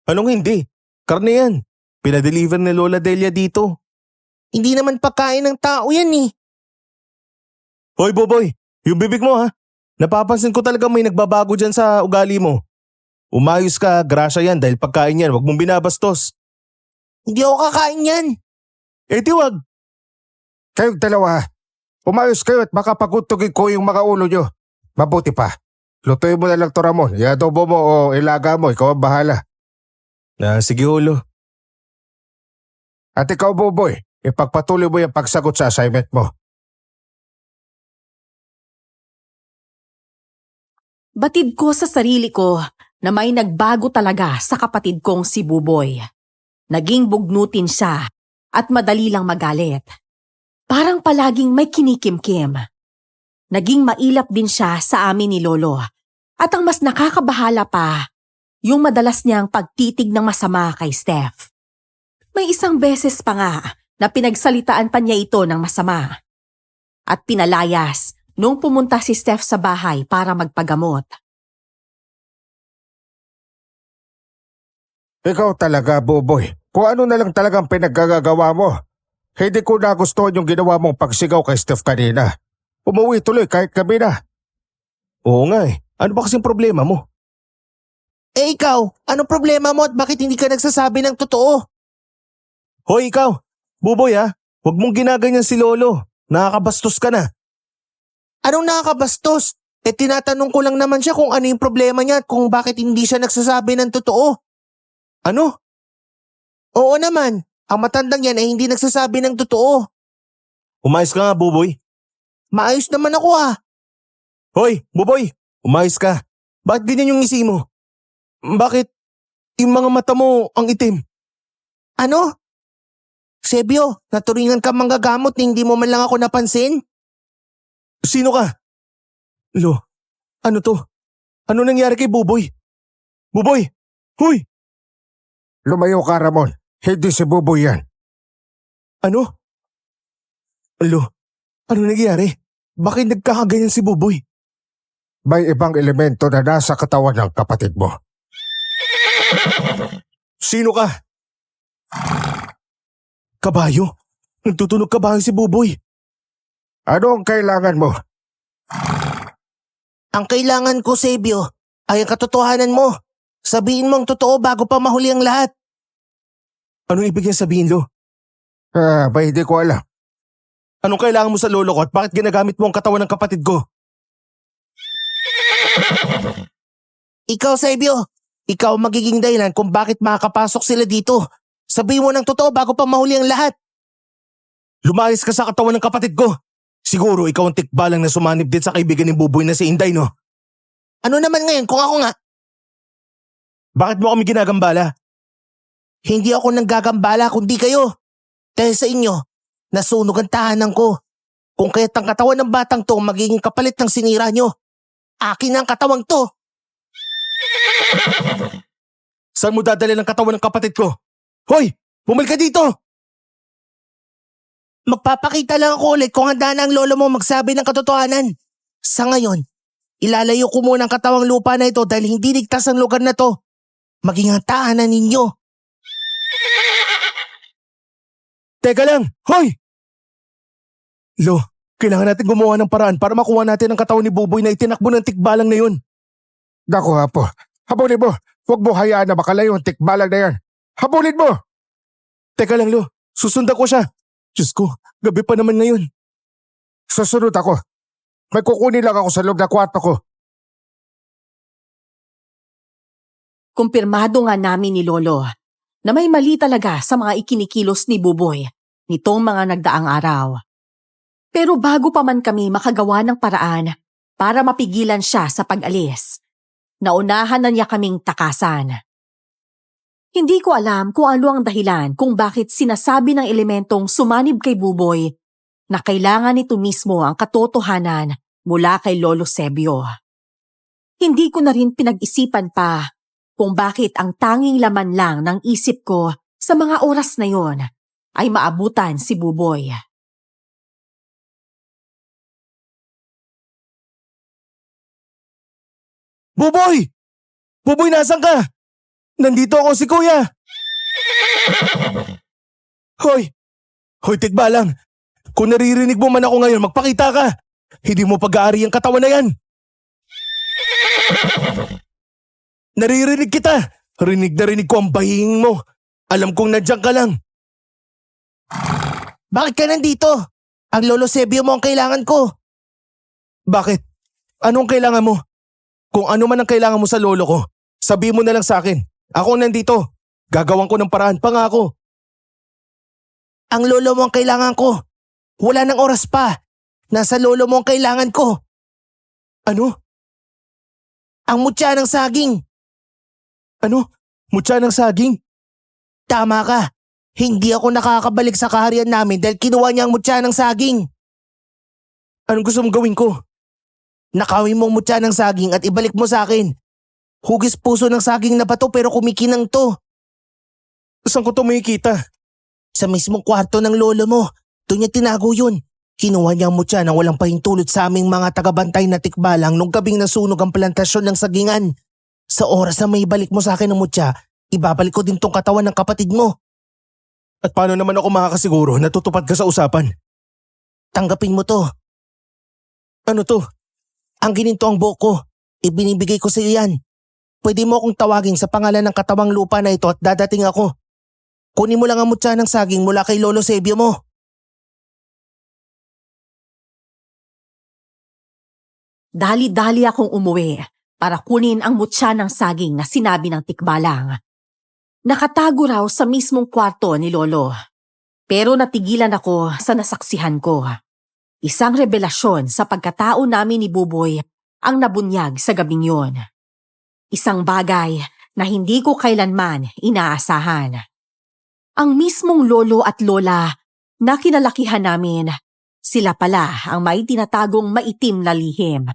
Anong hindi? Karne yan. Pinadeliver ni Lola Delia dito. Hindi naman pagkain ng tao yan eh. Hoy, Boboy. Yung bibig mo ha. Napapansin ko talaga may nagbabago dyan sa ugali mo. Umayos ka, grasya yan dahil pagkain yan. Huwag mong binabastos. Hindi ako kakain yan. Tiwag. Kayong dalawa, umayos kayo at makapagutugin ko yung mga ulo nyo. Mabuti pa. Lutuin mo na lang to, Ramon. I-adobo mo o ilaga mo. Ikaw ang bahala. Sige, Holo. At ikaw, Buboy, ipagpatuloy mo yung pagsagot sa assignment mo. Batid ko sa sarili ko na may nagbago talaga sa kapatid kong si Buboy. Naging bugnutin siya at madali lang magalit. Parang palaging may kinikimkim. Naging mailap din siya sa amin ni Lolo. At ang mas nakakabahala pa, yung madalas niyang pagtitig ng masama kay Steph. May isang beses pa nga na pinagsalitaan pa niya ito ng masama. At pinalayas nung pumunta si Steph sa bahay para magpagamot. Ikaw talaga, Buboy. Kung ano na lang talagang pinaggagawa mo. Hindi ko nagustuhan yung ginawa mong pagsigaw kay Steph kanina. Umuwi tuloy kahit kami na. Oo nga eh. Ano ba kasing problema mo? Ikaw, ano problema mo at bakit hindi ka nagsasabi ng totoo? Hoy, ikaw. Buboy ha. Huwag mong ginaganyan si Lolo. Nakakabastos ka na. Anong nakakabastos? Tinatanong ko lang naman siya kung ano yung problema niya at kung bakit hindi siya nagsasabi ng totoo. Ano? Oo naman, ang matandang yan ay hindi nagsasabi ng totoo. Umayos ka nga, Buboy. Maayos naman ako ah. Hoy, Buboy. Umayos ka. Bakit ganyan yung ngisi mo? Bakit yung mga mata mo ang itim? Ano? Sebio, naturingan ka manggagamot na hindi mo man lang ako napansin? Sino ka? Lo, ano to? Ano nangyari kay Buboy? Buboy! Hoy! Lumayo ka, Ramon. Hindi si Buboy yan. Ano? Lo, ano nangyari? Bakit nagkakaganyan si Buboy? May ibang elemento na nasa katawan ng kapatid mo. Sino ka? Kabayo? Nagtutunog kabayo si Buboy. Ano ang kailangan mo? Ang kailangan ko, Sebio, ay ang katotohanan mo. Sabihin mo ang totoo bago pa mahuli ang lahat. Anong ibig niya sabihin, Lo? Hindi ko alam. Anong kailangan mo sa lolo ko at bakit ginagamit mo ang katawan ng kapatid ko? Ikaw, Sebio, ikaw ang magiging dahilan kung bakit makakapasok sila dito. Sabihin mo ng totoo bago pa mahuli ang lahat. Lumayas ka sa katawan ng kapatid ko. Siguro ikaw ang tikbalang na sumanib din sa kaibigan ni Buboy na si Inday, no? Ano naman ngayon kung ako nga? Bakit mo kami ginagambala? Hindi ako nanggagambala kundi kayo. Dahil sa inyo, nasunog ang tahanan ko. Kung kaya't ang katawan ng batang to magiging kapalit ng sinira nyo. Akin ang katawang to. Saan mo dadali ng katawan ng kapatid ko? Hoy! Bumalik ka dito! Magpapakita lang ako ulit kung handa na ang lolo mo magsabi ng katotohanan. Sa ngayon, ilalayo ko muna ang katawang lupa na ito dahil hindi ligtas ang lugar na to. Maging ang tahanan ninyo. Teka lang! Hoy! Lo, kailangan natin gumawa ng paraan para makuha natin ang katawan ni Buboy na itinakbo ng tikbalang na yun. Naku Apo, habulin mo. Huwag mo hayaan na makalayo ang tikbalang na yan. Habulin mo! Teka lang, Lo. Susundan ko siya. Diyos ko, gabi pa naman ngayon. Susunod ako. May kukunin lang ako sa loob na kwarto ko. Kumpirmado nga namin ni Lolo na may mali talaga sa mga ikinikilos ni Buboy nitong mga nagdaang araw. Pero bago pa man kami makagawa ng paraan para mapigilan siya sa pag-alis, naunahan na niya kaming takasan. Hindi ko alam kung ano ang dahilan kung bakit sinasabi ng elementong sumanib kay Buboy na kailangan nito mismo ang katotohanan mula kay Lolo Sebio. Hindi ko na rin pinag-isipan pa kung bakit ang tanging laman lang ng isip ko sa mga oras na yon ay maabutan si Buboy. Buboy! Buboy, nasan ka? Nandito ako, si Kuya! Hoy! Hoy, tikbalang! Kung naririnig mo man ako ngayon, magpakita ka! Hindi mo pag-aari ang katawan na yan! Naririnig kita! Rinig na rinig ko ang bahingin mo! Alam kong nandiyan ka lang! Bakit ka nandito? Ang Lolo Sebio mo ang kailangan ko. Bakit? Anong kailangan mo? Kung ano man ang kailangan mo sa lolo ko, sabihin mo na lang sa akin. Ako nandito. Gagawan ko ng paraan, pangako. Ang lolo mo ang kailangan ko. Wala nang oras pa. Nasa lolo mo ang kailangan ko. Ano? Ang mutya ng saging. Ano? Mutya ng saging? Tama ka. Hindi ako nakakabalik sa kaharian namin dahil kinuha niya ang mutya ng saging. Anong gusto mong gawin ko? Nakawin mo ang mutya ng saging at ibalik mo sa akin. Hugis puso ng saging na bato pero kumikinang to. Saan ko ito makikita? Sa mismong kwarto ng lolo mo. Doon niya tinago yun. Kinuha niya ang mutya nang walang pahintulot sa aming mga tagabantay na tikbalang nung gabing nasunog ang plantasyon ng sagingan. Sa oras na may ibalik mo sa akin ang mutya, ibabalik ko din tong katawan ng kapatid mo. At paano naman ako makakasiguro na tutupad ka sa usapan? Tanggapin mo to. Ano to? Ang gininto ang buhok ko. Ibinibigay ko sa iyo yan. Pwede mo akong tawagin sa pangalan ng katawang lupa na ito at dadating ako. Kunin mo lang ang mutya ng saging mula kay Lolo Sebio mo. Dali-dali akong umuwi para kunin ang mutya ng saging na sinabi ng tikbalang. Nakatago raw sa mismong kwarto ni Lolo. Pero natigilan ako sa nasaksihan ko. Isang revelasyon sa pagkatao namin ni Buboy ang nabunyag sa gabing yon. Isang bagay na hindi ko kailanman inaasahan. Ang mismong lolo at lola na kinalakihan namin, sila pala ang may tinatagong maitim na lihim.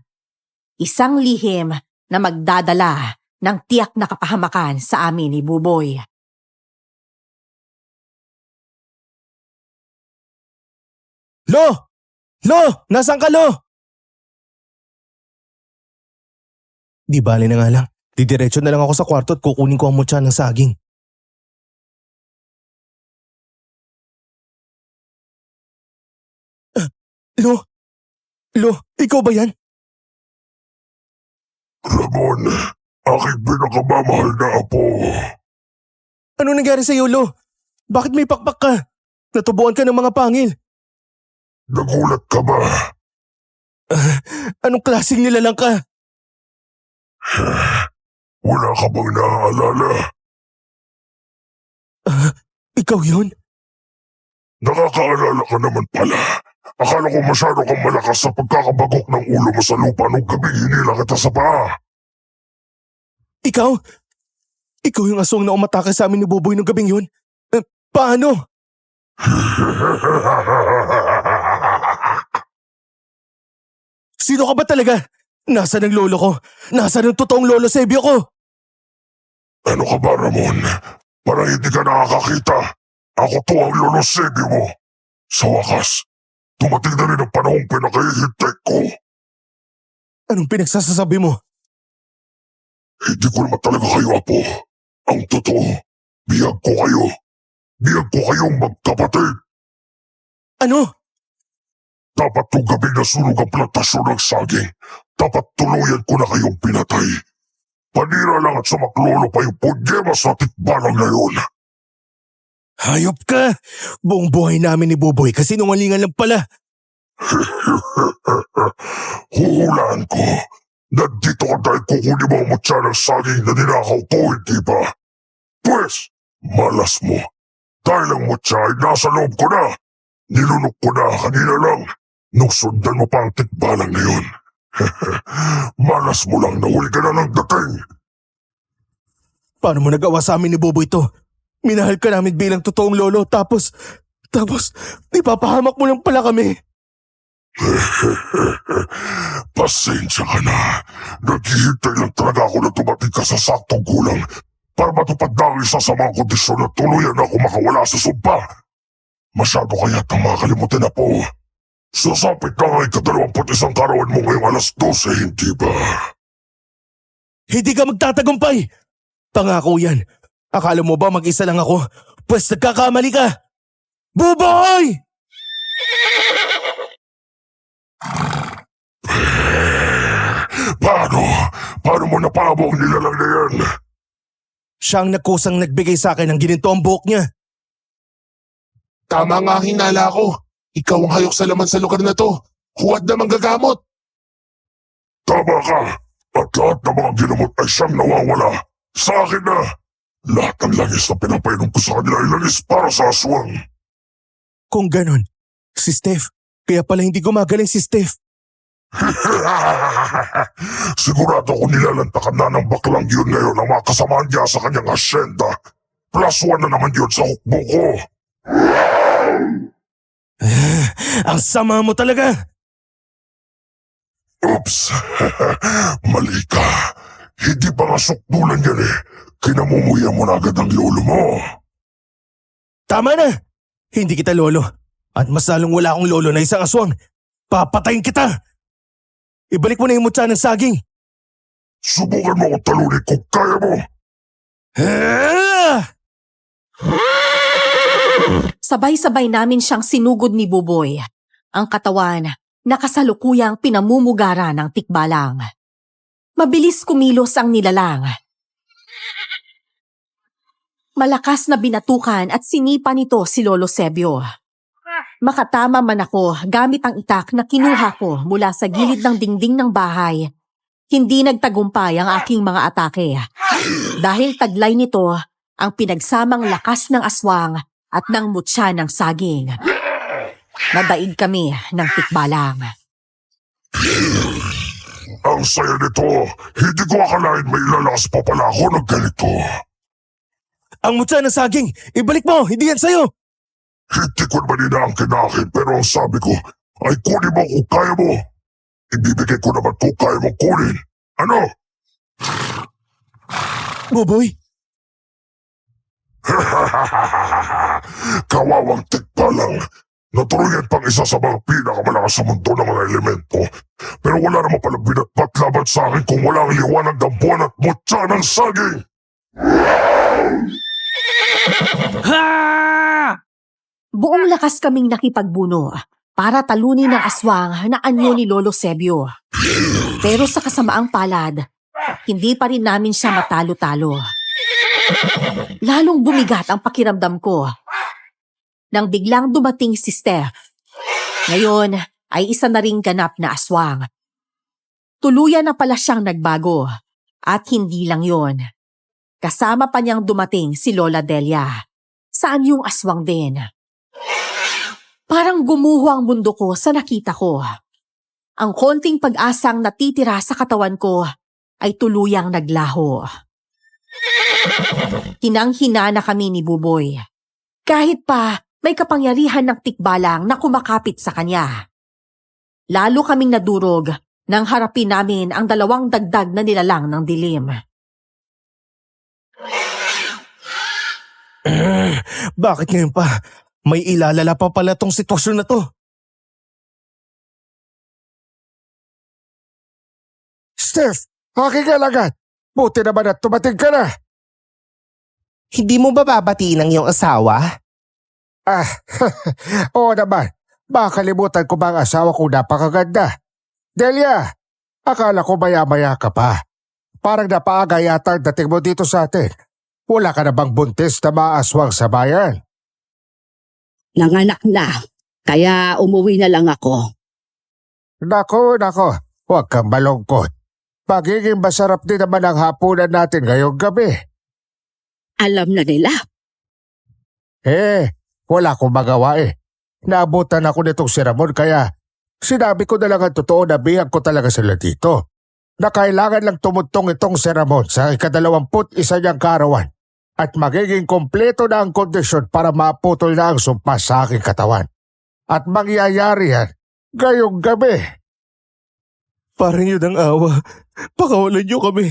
Isang lihim na magdadala ng tiyak na kapahamakan sa amin ni Buboy. Lo! Lo! Nasaan ka, Lo? Di bali na nga lang. Didiretso na lang ako sa kwarto at kukunin ko ang mutya ng saging. Lo? Lo, ikaw ba yan? Ramon, aking pinakamamahal na apo. Ano nangyari sa'yo, Lo? Bakit may pakpak ka? Natubuan ka ng mga pangil. Nagulat ka ba? Anong klaseng nilalang ka? Wala ka bang naaalala? Ikaw yun? Nakakaalala ka naman pala. Akala ko masyado kang malakas sa pagkakabagok ng ulo mo sa lupa nung gabing hinila kita sa paa. Ikaw? Ikaw yung aswang na umatake sa amin ni Buboy nung gabing yun? Paano? Sino ka ba talaga? Nasaan ang lolo ko? Nasaan ang totoong lolo Sebio ko? Ano ka ba, Ramon? Parang hindi ka nakakakita. Ako to ang Lolo Sebio mo. Sa wakas, dumating na rin ang panahong pinakahihintay ko. Anong pinagsasasabi mo? Hindi ko naman talaga kayo, Apo. Ang totoo, biyag ko kayo. Biyag ko kayong magkapatid. Ano? Dapat kung gabi nasunog ang plantasyon ng saging, dapat tuluyan ko na kayong pinatay. Panira lang at sumaklolo pa yung pugyemas na tikbalang na yun. Hayop ka! Buong buhay namin ni Buboy kasi nungalingan lang pala. Huhulaan ko. Nandito ka dahil kukunin mo ang mutya ng saging na ninakaw ko, hindi ba? Pwes, malas mo. Dahil ang mutya ay nasa loob ko na. Nilunok ko na kanina lang. Nung sundan mo pa ang tikbalang na yun. Malas mo lang na huli ka na ng dating. Paano mo nagawa sa amin ni Buboy to? Minahal ka namin bilang totoong lolo tapos, ipapahamak mo lang pala kami. Pasensya ka na. Naghihintay lang talaga ako na tumating ka sa saktong gulang para matupad na ang isa sa mga kondisyon na tuluyan ako makawala sa sumpa. Masyado kayatang makalimutin na po. Sasapit na nga ika-21 karawan mo ngayong alas 12, hindi ba? Hindi ka magtatagumpay! Pangako yan. Akala mo ba mag-isa lang ako? Pwes nagkakamali ka! Buboy! Paano mo napabo ang nilalang na yan? Siya ang nagkusang nagbigay sa akin ng gininto ang buhok niya. Tama nga hinala ko. Ikaw ang hayok sa laman sa lugar na to. Huwad na manggagamot. Tama ka. At lahat ng mga ginamot ay siyang nawawala. Sa akin na. Lahat ng langis na pinapainom ko sa kanila ay langis para sa aswang. Kung ganon, si Steph. Kaya pala hindi gumagaling si Steph. Sigurado ko nilalantakan na ng baklang yun ngayon ang mga kasamaan niya sa kanyang asyenda. +1 na naman yun sa hukbo ko. Ang sama mo talaga! Oops! Mali ka. Hindi pa nga sukdulan yan eh. Kinamumuya mo na agad ang lolo mo. Tama na! Hindi kita lolo. At mas lalong wala akong lolo na isang aswang. Papatayin kita! Ibalik mo na yung mutya ng saging. Subukan mo akong talunin kung kaya mo. Ah! Sabay-sabay namin siyang sinugod ni Buboy. Ang katawan, nakasalukuyang pinamumugara ng tikbalang. Mabilis kumilos ang nilalang. Malakas na binatukan at sinipa nito si Lolo Sebio. Makatama man ako gamit ang itak na kinuha ko mula sa gilid ng dingding ng bahay. Hindi nagtagumpay ang aking mga atake. Dahil taglay nito ang pinagsamang lakas ng aswang at ng mutya ng saging. Nadaig kami ng tikbalang. Ang saya nito. Hindi ko akalain may lalakas pa pala ako ng ganito. Ang mutya ng saging! Ibalik mo! Hindi yan sa'yo! Hindi ko naman inaangkin na akin pero ang sabi ko ay kunin mo kung kaya mo. Ibibigay ko naman kung kaya mo kunin. Ano? Buboy! Kawawang tikpa lang. Natuloyan pang isa sa mga pinakamalakas sa mundo ng mga elemento. Pero wala naman palang binatbat laban sa akin kung wala ang liwanag ng buwan at mutya ng saging. Buong lakas kaming nakipagbuno para talunin ng aswang na anyo ni Lolo Sebio. Pero sa kasamaang palad, hindi pa rin namin siya matalo-talo. Lalong bumigat ang pakiramdam ko nang biglang dumating si Steph. Ngayon ay isa na ring ganap na aswang. Tuluyan na pala siyang nagbago at hindi lang yon. Kasama pa niyang dumating si Lola Delia. Saan yung aswang din? Parang gumuho ang mundo ko sa nakita ko. Ang konting pag-asang natitira sa katawan ko ay tuluyang naglaho. Hinang-hina na kami ni Buboy. Kahit pa may kapangyarihan ng tikbalang na kumakapit sa kanya. Lalo kaming nadurog nang harapin namin ang 2 dagdag na nilalang ng dilim. Bakit ngayon pa? May ilalala pa pala tong sitwasyon na to. Steph, aking alagad. Buti naman at tumating ka na. Hindi mo ba babatiin ang iyong asawa? Oo naman. Makalimutan ko ba ang asawa ko napakaganda? Delia, akala ko maya-maya ka pa. Parang napaaga yata ang dating mo dito sa atin. Wala ka na bang buntis na maaswang sa bayan? Nanganak na, kaya umuwi na lang ako. Nako, huwag kang malungkot. Magiging masarap din naman ang hapunan natin ngayong gabi. Alam na nila. Wala akong magawa eh. Naabutan ako nitong si Ramon kaya sinabi ko na lang ang totoo na bihag ko talaga sila dito. Na kailangan lang tumutong itong si Ramon sa ika-21 niyang kaarawan at magiging kompleto na ang kondisyon para maputol na ang sumpa sa aking katawan. At mangyayari yan ngayong gabi. Parang yun ang awa. Pakawalan niyo kami.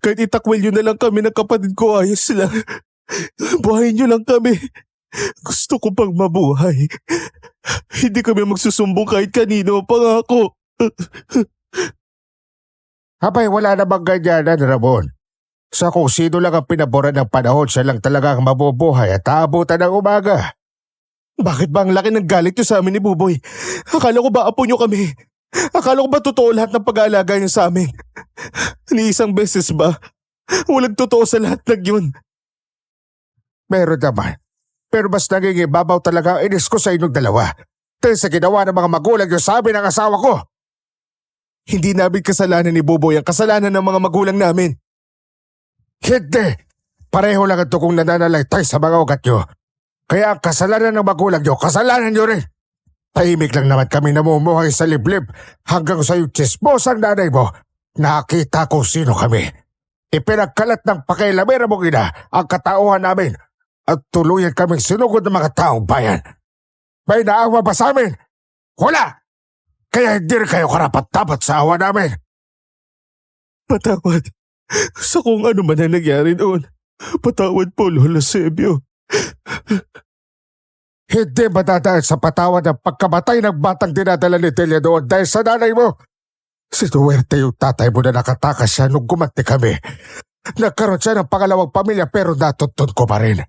Kahit itakwil niyo na lang kami ng kapatid ko, ayos lang. Buhayin niyo lang kami. Gusto ko pang mabuhay. Hindi kami magsusumbong kahit kanino, pangako. Abay, wala namang ganyanan, Ramon. Sa kung sino lang ang pinaboran ng panahon, siya lang talaga ang mabubuhay at aabutan ng umaga. Bakit ba ang laki ng galit niyo sa amin ni Buboy? Akala ko ba apo niyo kami? Akala ko ba totoo lahat ng pag-aalaga niyo sa amin? Ni isang beses ba? Walang totoo sa lahat ng yun. Meron naman. Pero mas nangingibabaw talaga ang inis ko sa inyong dalawa. Dahil sa ginawa ng mga magulang niyo sa amin ng asawa ko. Hindi namin kasalanan ni Buboy ang kasalanan ng mga magulang namin. Hindi! Pareho lang ito kung nananalaytay sa mga ugat niyo. Kaya ang kasalanan ng magulang niyo, kasalanan niyo rin. Tahimik lang naman kami namumuhay sa liblib hanggang sa yung chismosang nanay mo. Nakita kung sino kami. Ipinagkalat ng pakailamera mong ina ang katauhan namin at tuluyan kaming sinugod ng mga taong bayan. May naawa ba sa amin? Wala! Kaya hindi rin kayo karapat-dapat sa awa namin. Patawad. Sa kung ano man ang nangyari noon. Patawad po, Lolo Sebio. Hindi madadaan sa patawad ang pagkamatay ng batang dinadala ni Delia doon dahil sa nanay mo. Sinuwerte yung tatay mo na nakatakas siya nung gumanti kami. Nagkaroon siya ng pangalawang pamilya pero natuntun ko pa rin.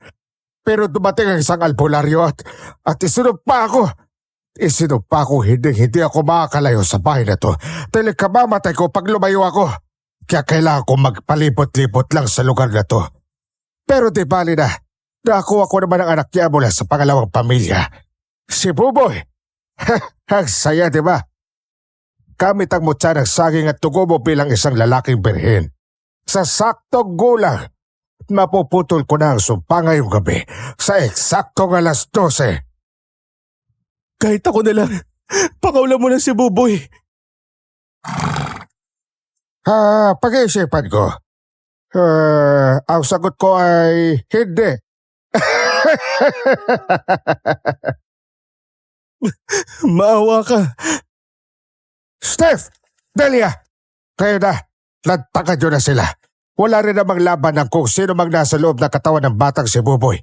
Pero dumating ang isang albularyo at isinumpa ako. Isinumpa ko hindi ako makakalayo sa bahay na to dahil kamamatay ko pag lumayo ako. Kaya kailangan ko magpalibot-libot lang sa lugar na to. Pero di bali na. Nakuha ko naman ang anak niya mula sa pangalawang pamilya. Si Buboy. Ang saya, di ba? Gamit ang mutya ng saging at tugo mo bilang isang lalaking birhen. Sa saktong gulang, mapuputol ko na ang sumpa ngayong gabi sa eksaktong 12:00. Kahit ako na lang. Pakaulan mo na si Buboy. Pag-iisipan ko. Ang sagot ko ay hindi. Maawa ka. Steph! Delia! Kayo na, lantakan nyo na sila. Wala rin namang laban ng kung sino mang nasa loob ng katawan ng batang si Buboy.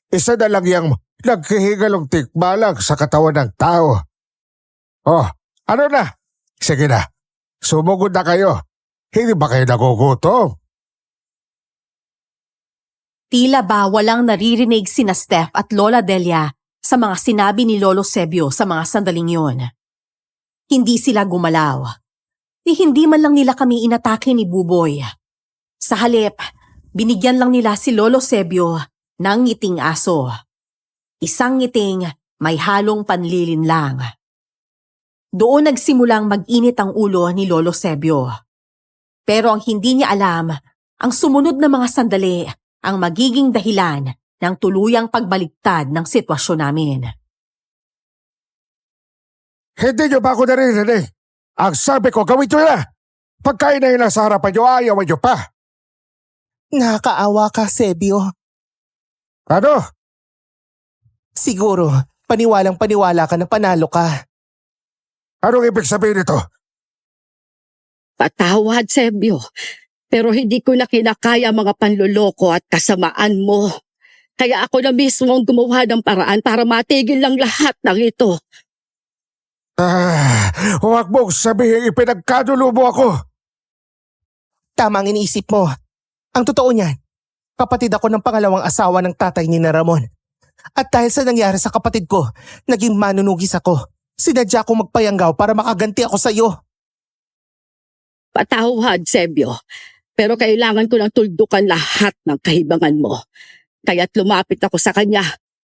Isa na lang yung naghihigalong tikbalang sa katawan ng tao. Oh, ano na? Sige na, sumugod na kayo. Hindi ba kayo nagugutom? Tila ba walang naririnig sina Steph at Lola Delia sa mga sinabi ni Lolo Sebio sa mga sandaling yun. Hindi sila gumalaw. Hindi man lang nila kami inatake ni Buboy. Sa halip, binigyan lang nila si Lolo Sebio ng ngiting aso. Isang ngiting may halong panlilin lang. Doon nagsimulang mag-init ang ulo ni Lolo Sebio. Pero ang hindi niya alam, ang sumunod na mga sandali ang magiging dahilan ng tuluyang pagbaliktad ng sitwasyon namin. Hindi nyo ba ako naririnig? Ang sabi ko, gawin nyo na! Pagkain na yun sa harapan nyo, ayaw nyo pa! Nakakaawa ka, Sebio. Ano? Siguro, paniwalang-paniwala ka na panalo ka. Anong ibig sabihin nito? Patawad, Sebio. Pero hindi ko na kinakaya mga panluloko at kasamaan mo. Kaya ako na mismo ang gumawa ng paraan para matigil lang lahat ng ito. Huwag mong sabihin ipinagkanulo mo ako. Tama ang iniisip mo. Ang totoo niyan, kapatid ako ng pangalawang asawa ng tatay ni na Ramon. At dahil sa nangyari sa kapatid ko, naging manunugis ako. Sinadya kong magpayanggaw para makaganti ako sa iyo. Patawad, Sebio. Pero kailangan ko ng tuldukan lahat ng kahibangan mo. Kaya't lumapit ako sa kanya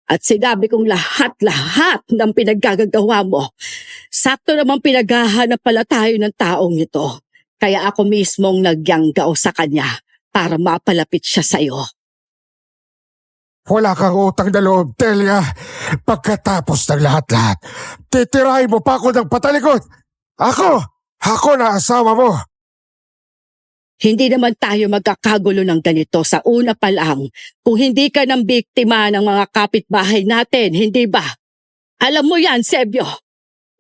at sinabi kong lahat-lahat ng pinaggagawa mo. Sakto namang pinaghahanap pala tayo ng taong ito. Kaya ako mismong nagyanggaw sa kanya para mapalapit siya sa'yo. Wala kang utang na loob, Delia. Pagkatapos ng lahat-lahat, titirahin mo pa ako ng patalikod. Ako na asawa mo. Hindi naman tayo magkakagulo ng ganito sa una pa lang kung hindi ka ng biktima ng mga kapitbahay natin, hindi ba? Alam mo yan, Sebio.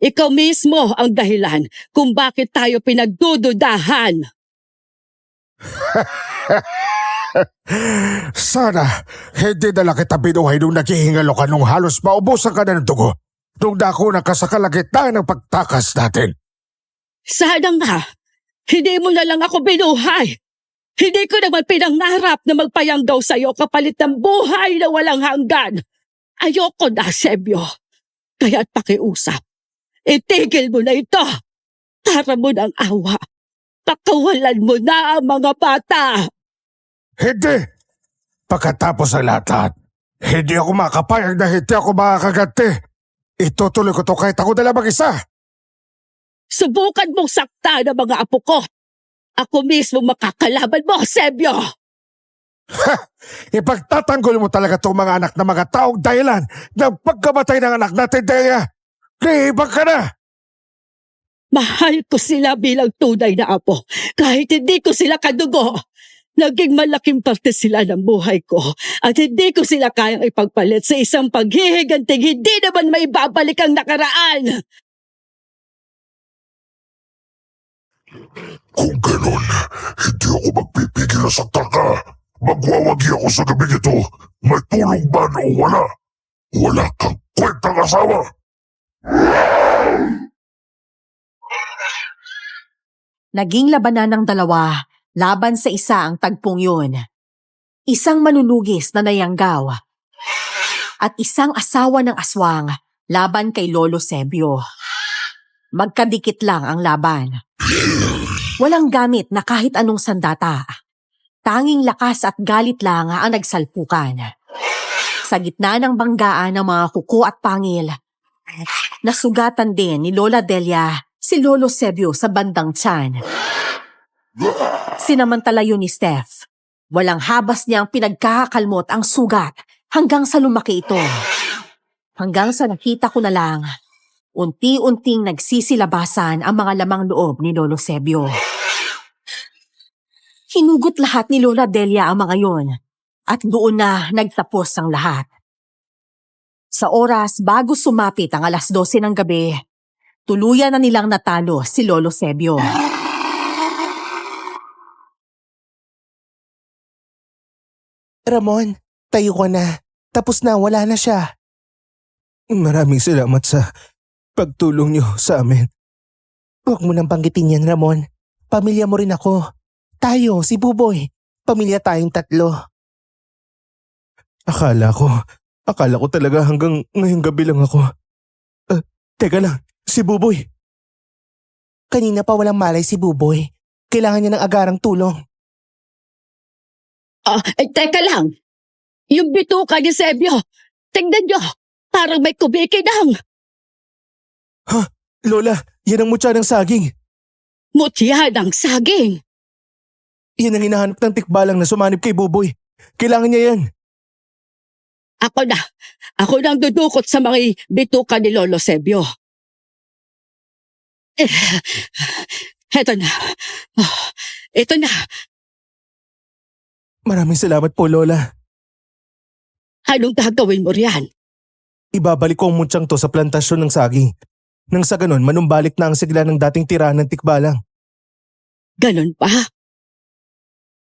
Ikaw mismo ang dahilan kung bakit tayo pinagdududahan. Sana hindi na lang kita binuhay nung naghihingalo ka nung halos maubusan ka na ng dugo. Nung nakunan ka sa kalagitnaan ng pagtakas natin. Sana nga, hindi mo na lang ako binuhay. Hindi ko naman pinangarap na magpayanggaw sa'yo kapalit ng buhay na walang hanggan. Ayoko na, Sebio. Kaya't pakiusap. Itigil mo na ito. Tara mo ng awa. Pakawalan mo na ang mga bata. Hindi! Pagkatapos ng lahat, hindi ako makapayag na hindi ako makakaganti. Itutuloy ko to kahit ako na lang mag-isa. Subukan mong sakta ng mga apo ko. Ako mismo makakalaban mo, Sebio. Ipagtatanggol mo talaga itong mga anak na mga taong dahilan ng pagkamatay ng anak natin, Delia. Naibang ka na! Mahal ko sila bilang tunay na apo. Kahit hindi ko sila kadugo. Naging malaking parte sila ng buhay ko at hindi ko sila kayang ipagpalit sa isang paghihiganting hindi naman maibabalik ang nakaraan. Kung ganun, hindi ako magpipigil na saktan ka. Magwawagi ako sa gabing ito. May tulong man o wala. Wala kang kwentang asawa. Naging labanan ng dalawa, laban sa isa ang tagpong yun. Isang manunugis na nayanggaw at isang asawa ng aswang laban kay Lolo Sebio. Magkadikit lang ang laban. Walang gamit na kahit anong sandata. Tanging lakas at galit lang ang nagsalpukan. Sa gitna ng banggaan ng mga kuko at pangil, nasugatan din ni Lola Delia si Lolo Sebio sa bandang tiyan. Sinamantala yun ni Steph. Walang habas niyang pinagkakakalmot ang sugat hanggang sa lumaki ito. Hanggang sa nakita ko na lang, unti-unting nagsisilabasan ang mga lamang loob ni Lolo Sebio. Hinugot lahat ni Lola Delia ang mga yon at doon na nagtapos ang lahat. Sa oras bago sumapit ang 12:00 ng gabi, tuluyan na nilang natalo si Lolo Sebio. Ramon, tayo ka na. Tapos na, wala na siya. Maraming salamat sa pagtulong niyo sa amin. Huwag mo nang banggitin yan, Ramon. Pamilya mo rin ako. Tayo, si Buboy. Pamilya tayong 3. Akala ko talaga hanggang ngayong gabi lang ako. Teka lang, si Buboy. Kanina pa walang malay si Buboy. Kailangan niya ng agarang tulong. Teka lang. Yung bituka ni Sebio. Tingnan nyo. Parang may kumikinang. Lola, yan ang mutya ng saging. Mutya ng saging. Yan ang hinahanap ng tikbalang na sumanib kay Buboy. Kailangan niya yan. Ako na. Ako nang dudukot sa mga bituka ni Lolo Sebio. Eto na. Ito na. Maraming salamat po, Lola. Anong gagawin mo riyan? Ibabalik ko ang mutsyang to sa plantasyon ng saging. Nang sa ganon, manumbalik na ang sigla ng dating tirahan ng tikbalang. Ganon pa?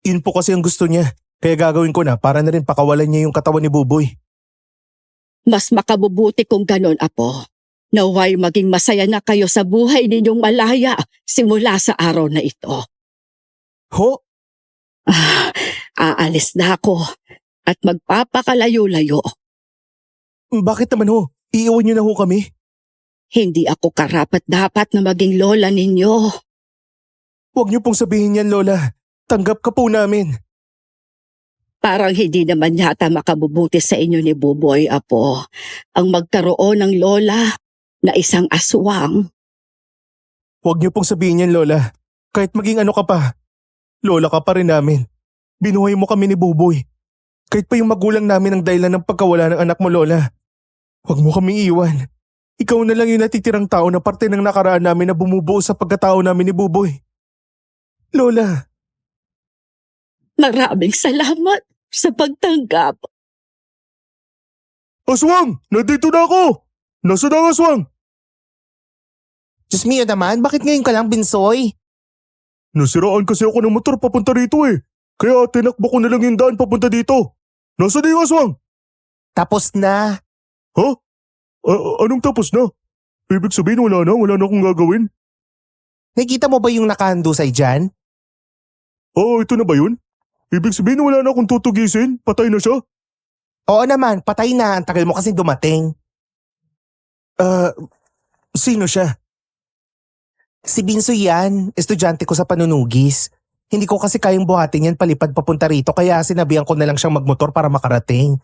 Yun po kasi ang gusto niya. Kaya gagawin ko na para na rin pakawalan niya yung katawan ni Buboy. Mas makabubuti kung ganon, Apo. Naway maging masaya na kayo sa buhay ninyong malaya simula sa araw na ito. Ho? Aalis na ako at magpapakalayo-layo. Bakit naman ho? Iiwan niyo na ho kami? Hindi ako karapat-dapat na maging lola ninyo. Huwag niyo pong sabihin yan, Lola. Tanggap ka po namin. Parang hindi naman yata makabubuti sa inyo ni Buboy, Apo, ang magkaroon ng lola na isang aswang. Huwag niyo pong sabihin yan, Lola. Kahit maging ano ka pa, Lola ka pa rin namin. Binuhay mo kami ni Buboy. Kahit pa yung magulang namin ang dahilan ng pagkawala ng anak mo, Lola. Huwag mo kaming iwan. Ikaw na lang yung natitirang tao na parte ng nakaraan namin na bumubuo sa pagkatao namin ni Buboy. Lola, Maraming salamat sa pagtanggap. aswang! Nandito na ako! Nasaan ang aswang? Diyos mio naman, bakit ngayon ka lang, Binsoy? Nasiraan kasi ako ng motor papunta rito eh. Kaya tinakbo ko na lang yung daan papunta dito. Nasaan na yung aswang? Tapos na. Ha? Anong tapos na? Ibig sabihin wala na akong gagawin. Nakita mo ba yung nakahandusay dyan? Oo, ito na ba yun? Ibig sabihin wala na akong tutugisin? Patay na siya? Oo naman, patay na. Ang tagal mo kasi dumating. Sino siya? Si Binsoy yan, estudyante ko sa panunugis. Hindi ko kasi kayang buhatin yan palipad papunta rito kaya sinabihan ko na lang siyang magmotor para makarating.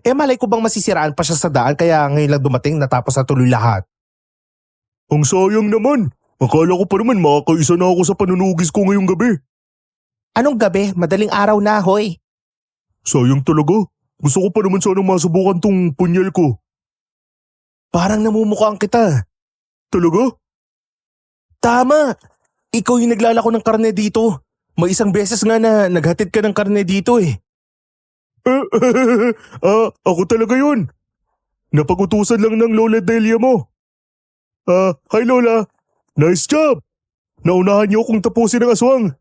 Malay ko bang masisiraan pa siya sa daan kaya ngayon lang dumating natapos na tuloy lahat. Ang sayang naman. Akala ko pa naman makakaisa na ako sa panunugis ko ngayong gabi. Anong gabi? Madaling araw na, hoy. Sayang talaga. Gusto ko pa naman sanang masubukan tong punyal ko. Parang namumukhang kita. Talaga? Tama! Ikaw yung naglalako ng karne dito. May isang beses nga na naghatid ka ng karne dito eh. Ako talaga yun. Napagutusan lang ng Lola Delia mo. Hi Lola. Nice job. Naunahan niyo akong tapusin ng aswang.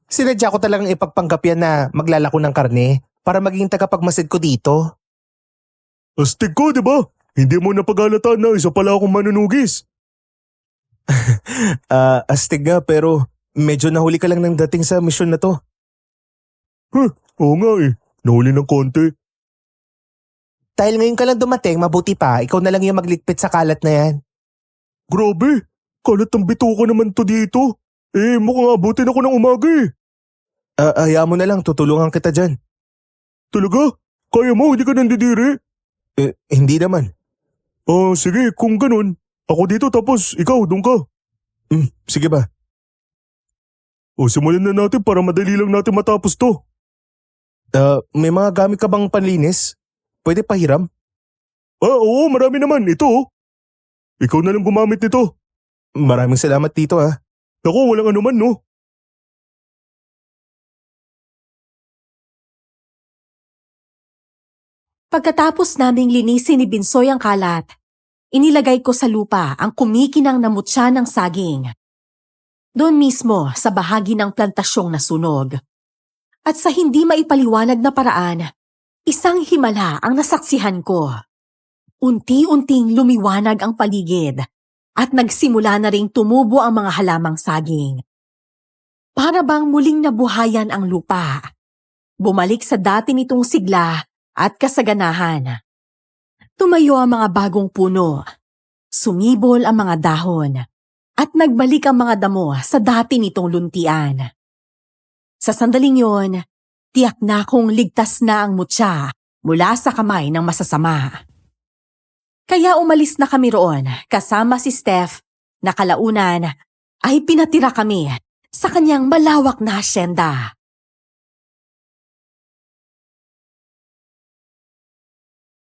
Sinadya ko talagang ipagpanggap yan na maglalako ng karne para maging tagapagmasid ko dito. Astig ko, di ba? Hindi mo napag-alatan na isa pala akong manunugis. Astig nga pero medyo nahuli ka lang ng dating sa misyon na to. Oo nga eh. Nahuli ng konti. Dahil ngayon ka lang dumating, mabuti pa, ikaw na lang yung magligpit sa kalat na yan. Grabe, kalat ng bituka naman to dito. Mukhang abutin ako ng umaga eh. Hayaan mo na lang, tutulungan kita dyan. Talaga? Kaya mo, hindi ka nandidiri? Hindi naman. Sige, kung ganun, ako dito tapos ikaw, doon ka. Sige ba? Simulan na natin para madali lang natin matapos to. May mga gamit ka bang panlinis? Pwede pahiram? Oo, marami naman. Ito oh. Ikaw na lang gumamit nito. Maraming salamat dito ha. Ako, walang anuman no. Pagkatapos naming linisin ni Binsoy ang kalat, inilagay ko sa lupa ang kumikinang na mutya ng saging. Doon mismo sa bahagi ng plantasyong nasunog. At sa hindi maipaliwanag na paraan, isang himala ang nasaksihan ko. Unti-unting lumiwanag ang paligid at nagsimula na ring tumubo ang mga halamang saging. Para bang muling nabuhayan ang lupa. Bumalik sa dati nitong sigla at kasaganahan. Tumayo ang mga bagong puno. Sumibol ang mga dahon. At nagbalik ang mga damo sa dati nitong luntian. Sa sandaling yon, tiyak na kong ligtas na ang mutya mula sa kamay ng masasama. Kaya umalis na kami roon kasama si Steph na kalaunan ay pinatira kami sa kanyang malawak na asyenda.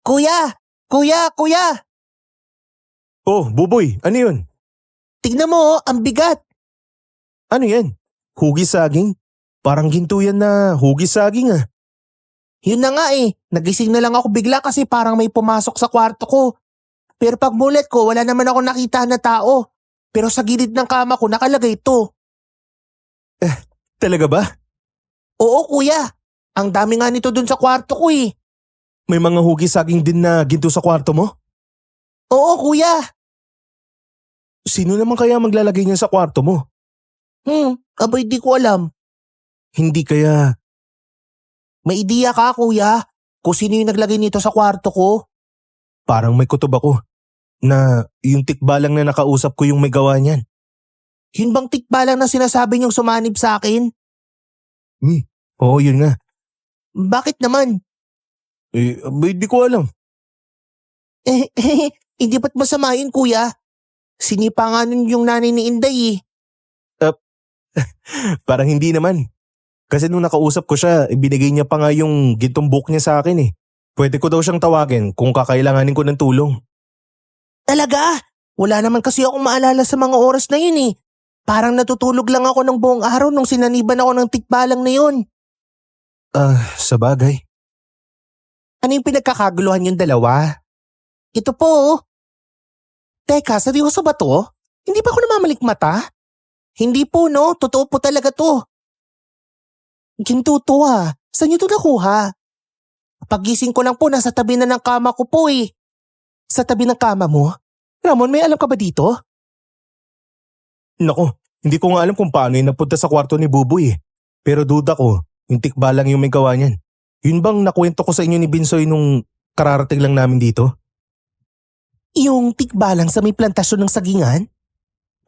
Kuya! Kuya! Kuya! Oh, Buboy, ano yun? Tignan mo, ang bigat! Ano yan? Hugis saging? Parang ginto yan na hugis saging ah. Yun na nga eh, nagising na lang ako bigla kasi parang may pumasok sa kwarto ko. Pero pag mulat ko, wala naman ako nakita na tao. Pero sa gilid ng kama ko nakalagay ito. Talaga ba? Oo kuya, ang dami nga nito dun sa kwarto ko eh. May mga hugis saging din na ginto sa kwarto mo? Oo kuya. Sino naman kaya maglalagay niyan sa kwarto mo? Abay di ko alam. Hindi kaya May ideya ka, kuya, kung sino yung naglagay nito sa kwarto ko? Parang may kutob ako na yung tikbalang na nakausap ko yung may gawa niyan. Yun bang tikbalang na sinasabi niyong sumanib sa akin? Oo, yun nga. Bakit naman? Hindi ko alam. Hindi ba't masama yun, kuya? Sinipa nga nun yung nanay ni Inday Parang hindi naman. Kasi nung nakausap ko siya, ibinigay niya pa nga yung gintong book niya sa akin eh. Pwede ko daw siyang tawagin kung kakailanganin ko ng tulong. Talaga? Wala naman kasi akong maalala sa mga oras na yun eh. Parang natutulog lang ako ng buong araw nung sinaniban ako ng tikbalang na yun. Sa bagay. Ano yung pinagkakaguluhan yung dalawa? Ito po. Oh. Teka, seryoso ba to? Hindi ba ako namamalik mata? Hindi po no, totoo po talaga to. Ginto to ah, saan nyo to nakuha? Pagising ko lang po, nasa tabi na ng kama ko po eh. Sa tabi ng kama mo? Ramon, may alam ka ba dito? Nako, hindi ko nga alam kung paano yung napunta sa kwarto ni Buboy eh. Pero duda ko, yung tikbalang yung may gawa niyan. Yun bang nakwento ko sa inyo ni Binsoy nung kararating lang namin dito? Yung tikbalang sa may plantasyon ng sagingan?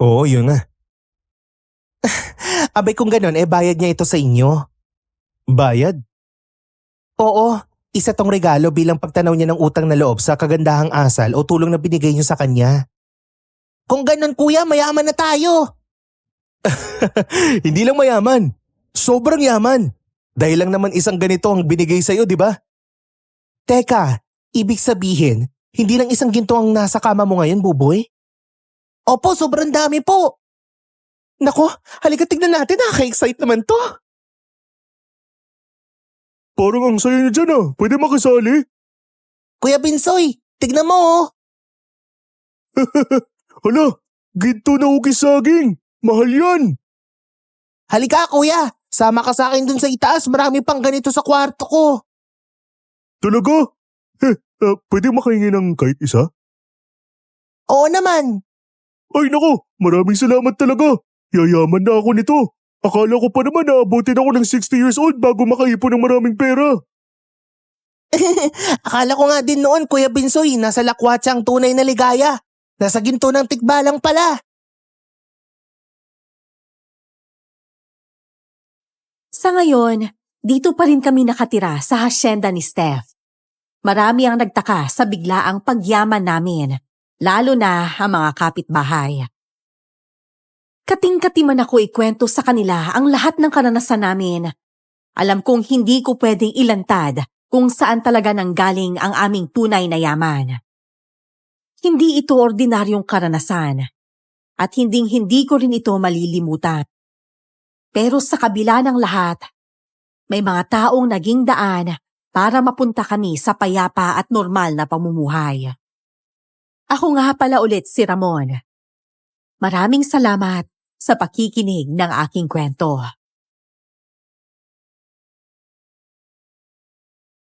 Oo, yun nga. Abay kung ganon, bayad niya ito sa inyo. Bayad? Oo, isa tong regalo bilang pagtanaw niya ng utang na loob sa kagandahang asal o tulong na binigay niyo sa kanya. Kung ganon kuya, mayaman na tayo. Hindi lang mayaman. Sobrang yaman. Dahil lang naman isang ganito ang binigay sa'yo, di ba? Teka, ibig sabihin, hindi lang isang ginto ang nasa kama mo ngayon, Buboy? Opo, sobrang dami po. Nako, halika tignan natin, nakaka-excite naman to. Parang ang saya niya dyan ah. Pwede makisali? Kuya Binsoy, tignan mo oh. Hala, ginto na ugis saging. Mahal yan. Halika kuya, sama ka sa akin dun sa itaas, marami pang ganito sa kwarto ko. Talaga? Pwede makahingi ng kahit isa? Oo naman. Ay nako, maraming salamat talaga. Yayaman na ako nito. Akala ko pa naman na abutin ako ng 60 years old bago makaipon ng maraming pera. Akala ko nga din noon, Kuya Binsoy, nasa lakwatsa ang tunay na ligaya. Nasa ginto ng tikbalang pala. Sa ngayon, dito pa rin kami nakatira sa hasyenda ni Steph. Marami ang nagtaka sa biglaang pagyaman namin, lalo na ang mga kapitbahay. Kating-katiman ako ikwento sa kanila ang lahat ng karanasan namin. Alam kong hindi ko pwedeng ilantad kung saan talaga nanggaling ang aming tunay na yaman. Hindi ito ordinaryong karanasan at hindi ko rin ito malilimutan. Pero sa kabila ng lahat, may mga taong naging daan para mapunta kami sa payapa at normal na pamumuhay. Ako nga pala ulit si Ramon. Maraming salamat sa pakikinig ng aking kwento.